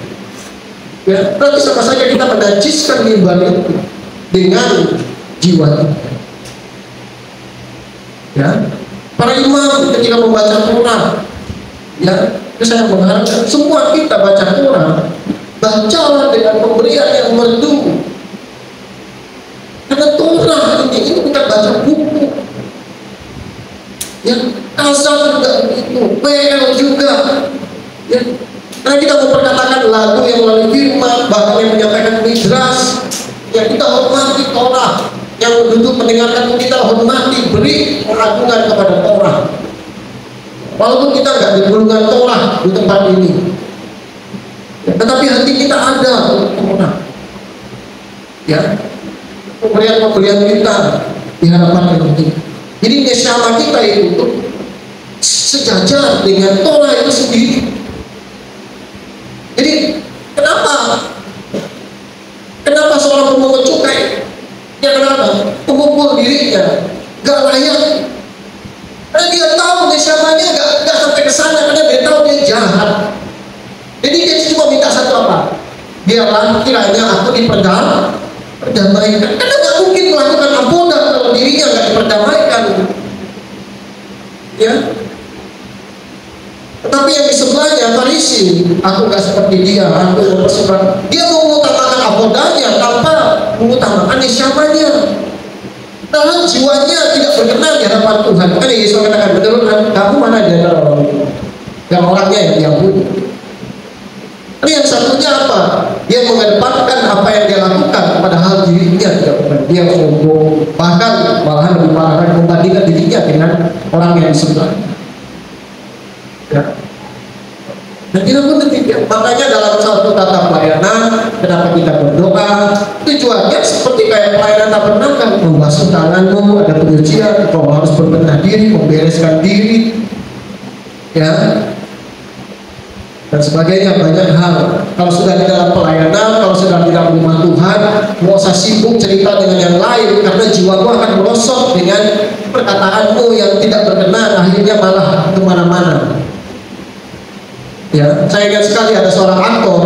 Ya, berarti sama saja kita menajiskan mimbar itu dengan jiwa kita. Ya, para imam ketika membaca Quran, ya, itu saya mengharapkan semua kita baca Quran, bacalah dengan pemberian yang merdu. Karena Torah ini bukan baca buku. Ya, azan juga begitu, PL juga. Ya, karena kita memperkatakan lagu yang melalui firman, bahkan yang menyampaikan midrash, ya, kita hormati Torah. Yang duduk mendengarkan kita hormati, beri pengagungan kepada Torah. Walaupun kita nggak di golongan Torah di tempat ini, ya, tetapi hati kita ada untuk Torah. Ya, pemberian-pemberian kita di hadapan kita. Jadi neshama kita itu sejajar dengan Torah itu sendiri. Jadi kenapa seorang pemungut cukai, ya, kenapa mengumpul dirinya gak layak? Karena dia tahu neshamanya gak sampai ke sana, karena dia tahu dia jahat. Jadi dia cuma minta satu apa? Biarlah kiranya aku diperdamaikan. Karena gak mungkin melakukan ampun kalau dirinya gak diperdamaikan. Ya. Tetapi yang di sebelahnya Farisi, aku gak seperti dia, aku berpersembah. Dia mengutamakan abodanya tanpa mengutamakan neshamanya. Dalam jiwanya tidak berkenan di hadapan Tuhan. Kan Yesus katakan, betul kan? Kamu mana di antara orang itu? Yang orangnya yang Yahudi. Tapi yang satunya apa? Dia mengedepankan apa yang dia lakukan, padahal dirinya tidak benar. Dia sombong, bahkan malahan lebih parah membandingkan dirinya dengan orang yang di sebelah. Ya. Dan kita pun demikian. Makanya dalam satu tata pelayanan, kenapa kita berdoa? Tujuannya seperti kayak pelayanan tabernakel, membasuh tanganmu, ada penyucian, kau harus berbenah diri, membereskan diri, ya, dan sebagainya, banyak hal. Kalau sudah di dalam pelayanan, kalau sudah di dalam rumah Tuhan, mau usah sibuk cerita dengan yang lain, karena jiwamu akan merosot dengan perkataanmu yang tidak berkenan, akhirnya malah kemana-mana. Ya, saya ingat sekali ada seorang aktor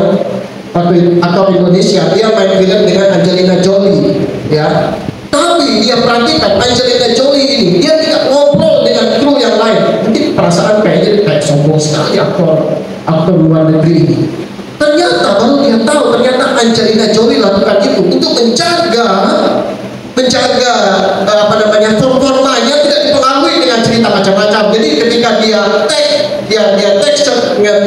Indonesia, dia main film dengan Angelina Jolie, ya. Tapi dia perhatikan Angelina Jolie ini, dia tidak ngobrol dengan kru yang lain. Mungkin perasaan kayak sombong sekali aktor luar negeri ini. Ternyata baru dia tahu, ternyata Angelina Jolie lakukan itu untuk menjaga performanya tidak dipengaruhi dengan cerita macam-macam. Jadi ketika dia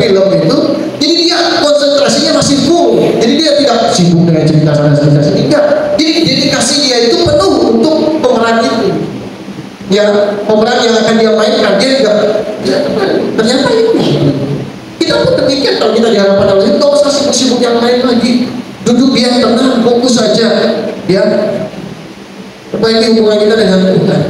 film itu, jadi dia konsentrasinya masih full. Jadi dia tidak sibuk dengan cerita sana sini. Enggak. Jadi dedikasi dia itu penuh untuk pemeran itu. Ya, pemeran yang akan dia mainkan, dia enggak. Ya, ternyata itu. Kita pun demikian kalau kita di hadapan Allah. Tidak usah sibuk-sibuk yang lain lagi. Duduk dia tenang, fokus saja. Ya, perbaiki hubungan kita dengan Tuhan.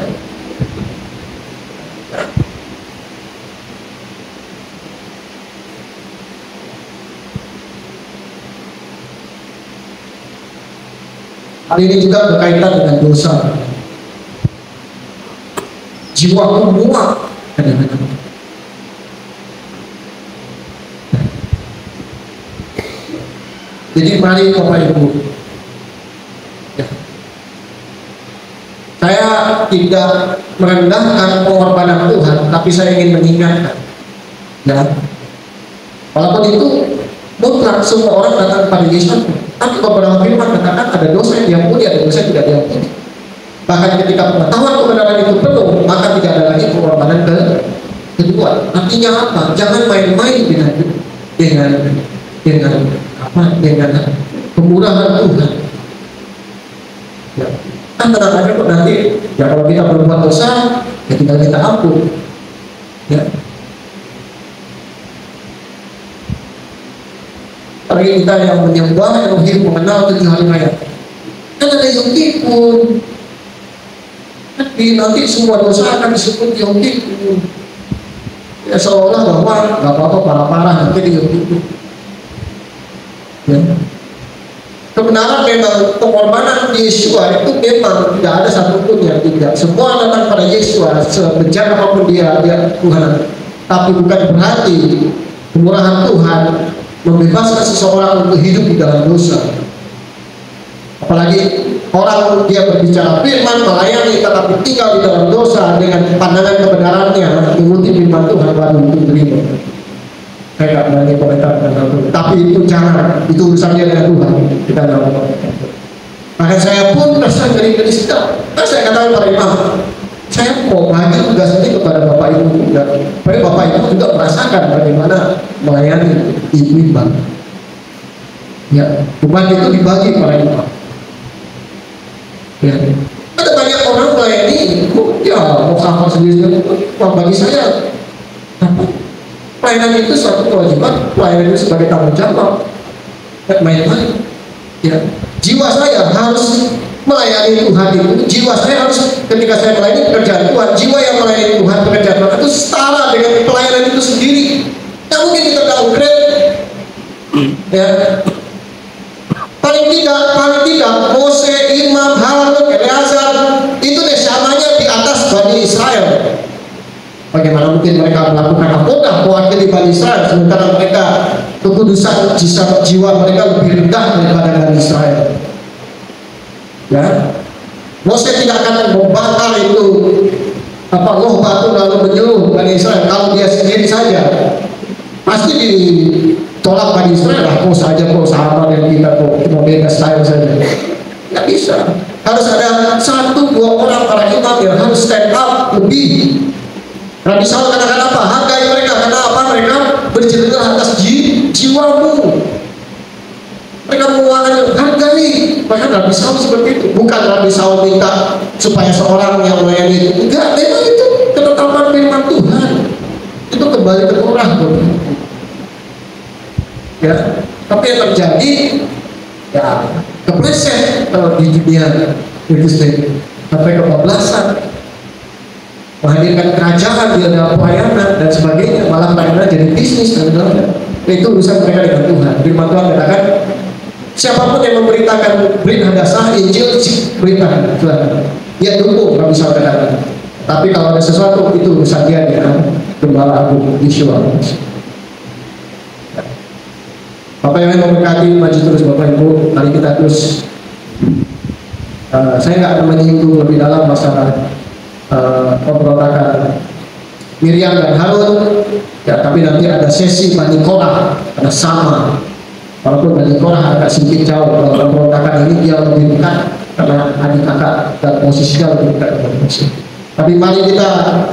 Hal ini juga berkaitan dengan dosa. Jiwaku muak kadang-kadang. Jadi mari Bapak Ibu, ya, saya tidak merendahkan pengorbanan Tuhan, tapi saya ingin mengingatkan, ya, walaupun itu mutlak semua orang datang kepada Yesus, tapi beberapa firman katakan ada dosa yang diampuni, ada dosa yang tidak diampuni. Bahkan ketika pengetahuan kebenaran itu penuh, maka tidak ada lagi pengorbanan kedua. Artinya apa? Jangan main-main dengan pemurahan Tuhan. Ya. tenang aja kok, nanti ya kalau kita berbuat dosa ya tinggal kita ampun ya. Apalagi kita yang menyembah Elohim, mengenal 7 hari raya, kan ada Yom Kippur, nanti semua dosa akan disebut Yom Kippur ya, seolah bahwa gak apa-apa parah-parah nanti di Yom Kippur ya. Kebenaran memang pengorbanan Yesua itu memang tidak ada satupun yang tidak, semua datang pada Yesua sebejat apapun dia Tuhan. Tapi bukan berarti kemurahan Tuhan membebaskan seseorang untuk hidup di dalam dosa. Apalagi orang dia berbicara firman, melayani, tetapi tinggal di dalam dosa dengan pandangan kebenarannya mengikuti firman Tuhan, baru itu terima. Saya nggak berani komentar tentang itu. Tapi itu jangan, itu urusannya dengan Tuhan. Kita nggak mau. Maka saya pun merasa jadi Kristen. Saya katakan pada imam, saya mau bagi tugas ini kepada Bapak Ibu juga. Supaya Bapak Ibu juga merasakan bagaimana melayani ibu-ibu. Ya, beban itu dibagi para imam. Ya. Ada banyak orang melayani, ya mau kamar sendiri-sendiri. Bagi saya, pelayanan itu suatu kewajiban, pelayanan itu sebagai tanggung jawab, main-main. Ya, jiwa saya harus melayani Tuhan itu. Jiwa saya harus, ketika saya melayani pekerjaan Tuhan, jiwa yang melayani Tuhan, pekerjaan Tuhan itu setara dengan pelayanan itu sendiri. Tidak mungkin kita downgrade. Ya, paling tidak Mose, Imam, Harun, Eleazar itu deh samanya di atas Bani Israel. Bagaimana mungkin mereka melakukan apodah mewakili Bani Israel, sementara mereka kekudusan jiwa mereka lebih rendah daripada Bani Israel. Ya, Mose tidak akan membakar itu loh batu lalu menyeluruh Bani Israel kalau dia sendiri saja. Pasti ditolak Bani Israel lah, kok saja kok sama dengan kita kok cuma beda style saja. Tidak bisa. Harus ada 1-2 orang para imam yang harus stand up lebih. Nabi Saul katakan apa? Hargai mereka. Karena apa? Mereka bercerita atas jiwamu. Mereka menguangkan hargai. Bahkan Nabi Saul seperti itu. Bukan Nabi Saul minta supaya seorang yang melayani itu. Enggak, memang itu ketetapan firman Tuhan. Itu kembali ke Torah. Ya, tapi yang terjadi ya kepleset kalau di dunia itu sendiri sampai kebablasan. Menghadirkan kerajaan di dalam pelayanan dan sebagainya, malah pelayanan jadi bisnis dan sebagainya. Itu urusan mereka dengan Tuhan. Firman Tuhan katakan, siapapun yang memberitakan berita dasar Injil, beritakan Tuhan. Dia dukung, nggak bisa katakan. Tapi kalau ada sesuatu itu urusan dia dengan Gembala Agung Yesua. Bapak yang memberkati, maju terus Bapak Ibu. Mari kita terus. Saya nggak akan menyinggung lebih dalam masalah pemberontakan Miriam dan Harun ya, tapi nanti ada sesi Bani Korah, ada sama. Walaupun Bani Korah agak sedikit jauh, kalau pemberontakan ini dia lebih dekat karena adik kakak dan posisinya lebih dekat dengan Mose. Tapi mari kita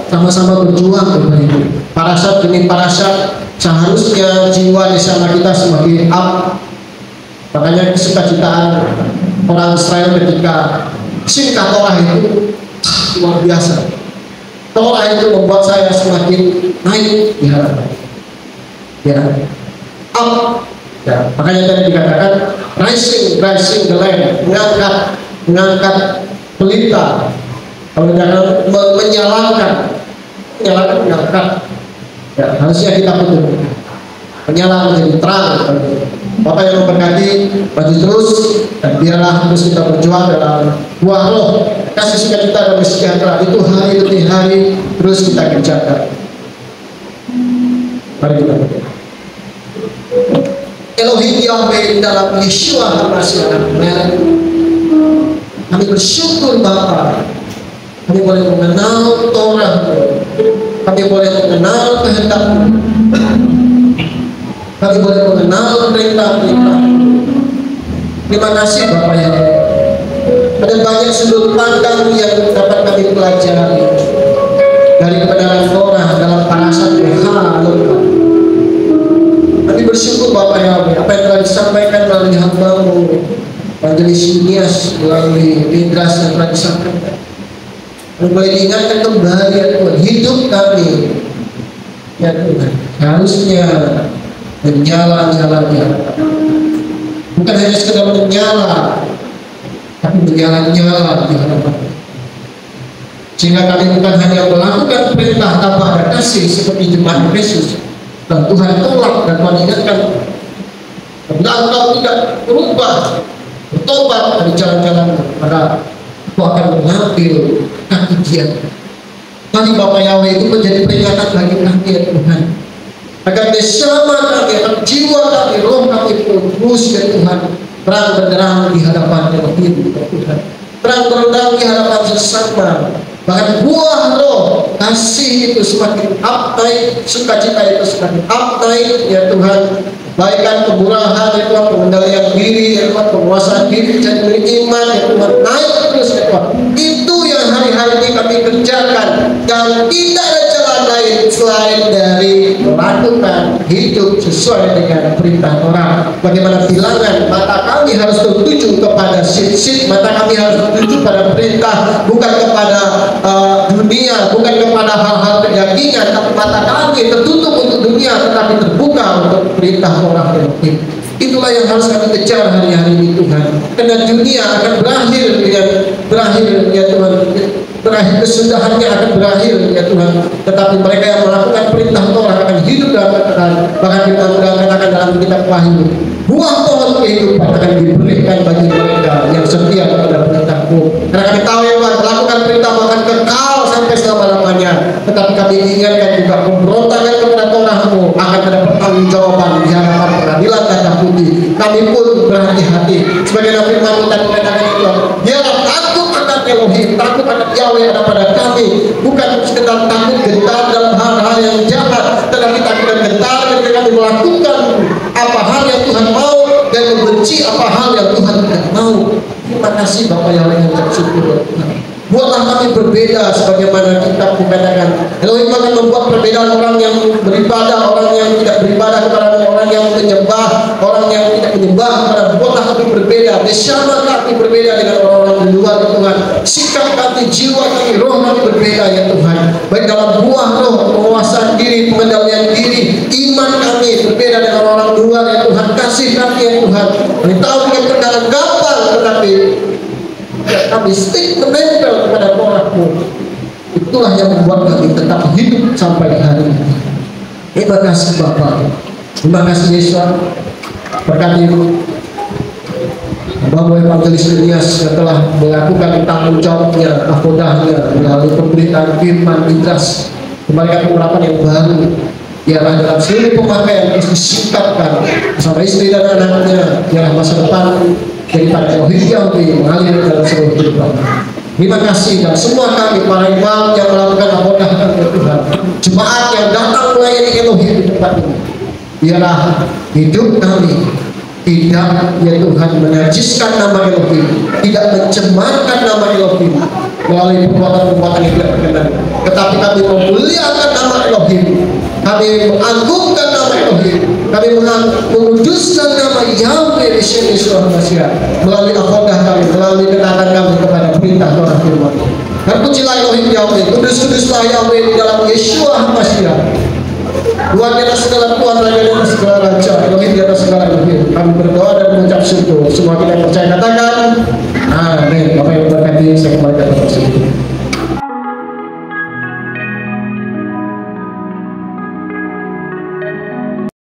sama-sama berjuang untuk itu. Parasat demi parasat, seharusnya jiwa neshama kita semakin up. Makanya kesukacitaan orang Israel ketika singkat Torah itu luar biasa. Torah itu membuat saya semakin naik di harapan. Ya, up. Ya, makanya tadi dikatakan rising the land, mengangkat pelita, menyalakan. Ya, harusnya kita betul menyala menjadi terang. Bapak yang memberkati, maju terus dan biarlah terus kita berjuang dalam buah roh, kasih sukacita dan sejahtera itu hari demi hari terus kita kerjakan. Mari kita berdoa. Elohim Yahweh dalam Yeshua HaMashiach, kami bersyukur Bapa, kami boleh mengenal Torah, kami boleh mengenal kehendak-Mu, kami boleh mengenal perintah-perintah. Terima kasih Bapak yang ada banyak sudut pandang yang dapat kami pelajari dari kebenaran Torah dalam parasat Halus. Kami bersyukur Bapak yang apa yang telah disampaikan melalui hamba-Mu Majelis Unias, melalui midras yang telah disampaikan. Mulai diingatkan kembali ya Tuhan, hidup kami ya Tuhan harusnya menyala-nyalanya, bukan hanya sekedar menyala, tapi menyala-nyala di hadapan. Sehingga kami bukan hanya melakukan perintah tanpa ada kasih seperti jemaat Yesus, dan Tuhan tolak dan Tuhan ingatkan, bila engkau tidak berubah, bertobat dari jalan-jalan, maka Kau akan mengambil kaki dia. Mari Bapak Yahweh itu menjadi peringatan bagi kami ya Tuhan, agar bersama kami, agar jiwa kami, roh kami terus ya Tuhan terang benderang di hadapan Elohim ya Tuhan, terang benderang di hadapan sesama. Bahkan buah roh kasih itu semakin uptight, sukacita itu semakin uptight ya Tuhan. Baikkan kemurahan ya Tuhan, pengendalian diri ya Tuhan, penguasaan diri dan beriman ya Tuhan, naik terus ya Tuhan. Itu yang hari-hari ini kami kerjakan, dan tidak ada jalan lain selain dari melakukan hidup sesuai dengan perintah Torah. Bagaimana bilangan mata kami harus tertuju kepada sit-sit, mata kami harus tertuju pada perintah, bukan kepada dunia, bukan kepada hal-hal kedagingan, tapi mata kami tertutup untuk dunia tetapi terbuka untuk perintah Torah Elohim. Itulah yang harus kami kejar hari-hari ini Tuhan, karena dunia akan berakhir ya Tuhan, berakhir, kesudahannya akan berakhir ya Tuhan, tetapi mereka yang melakukan perintah Torah akan hidup dalam kekekalan. Bahkan kita mengatakan dalam kitab Wahyu, buah pohon kehidupan akan diberikan bagi mereka yang setia kepada perintah-Mu. Karena kami tahu ya Tuhan, melakukan perintah akan kekal sampai selama-lamanya, tetapi kami ingatkan juga pemberontakan kepada Torah-Mu akan ada pertanggungjawaban di hadapan pengadilan tanda putih. Kami pun berhati-hati sebagai firman-Mu tadi mengatakan itu, biarlah takut akan Elohim, takut akan Yahweh ada pada kami, bukan sekedar takut gentar dalam hal-hal yang jahat, tetapi takut dan gentar ketika kami melakukan apa hal yang Tuhan mau dan membenci apa hal yang Tuhan tidak mau. Terima kasih Bapak Yahweh yang tersyukur Tuhan. Buatlah kami berbeda sebagaimana kita mengatakan, Elohim akan membuat perbedaan orang yang beribadah, orang yang tidak beribadah kepada orang yang menyembah, orang yang tidak menyembah kepada. Buatlah kami berbeda, bersama kami berbeda dengan orang-orang di luar Tuhan. Sikap kami, jiwa kami, roh kami berbeda ya Tuhan. Baik dalam buah roh, penguasaan diri, pengendalian diri, iman kami berbeda dengan orang luar ya Tuhan. Kasih kami ya Tuhan. Kami tahu dengan terkadang gampang, tetapi kami stick menempel kepada Torah-Mu. Itulah yang membuat kami tetap hidup sampai hari ini. Terima kasih Bapak. Terima kasih Yesus. Berkati Bapak Evangelis Elias yang telah melakukan tanggung jawabnya, akodahnya melalui pemberitaan firman Midras, kembalikan pengharapan yang baru. Biarlah dalam seluruh pemakaian terus disingkapkan bersama istri dan anaknya, biarlah masa depan daripada Elohim Yahweh mengalir dalam seluruh kehidupan. Terima kasih, dan semua kami para imam yang melakukan akodah ya Tuhan, jemaat yang datang melayani Elohim di tempat ini, biarlah hidup kami tidak ya Tuhan menajiskan nama Elohim, tidak mencemarkan nama Elohim melalui perbuatan-perbuatan yang tidak berkenan, tetapi kami memuliakan nama Elohim, kami mengagungkan nama Elohim, kami menguduskan nama Yahweh di sini melalui akodah kami, melalui ketaatan kami kepada perintah Torah firman. Dan pujilah Elohim Yahweh, kudus-kuduslah Yahweh di dalam Yeshua HaMashiach. Tuhan di atas segala Tuhan, Raja di atas segala Raja, Elohim di atas segala Elohim. Kami berdoa dan mengucap syukur. Semua kita yang percaya katakan amin. Bapak yang berkati, saya kembali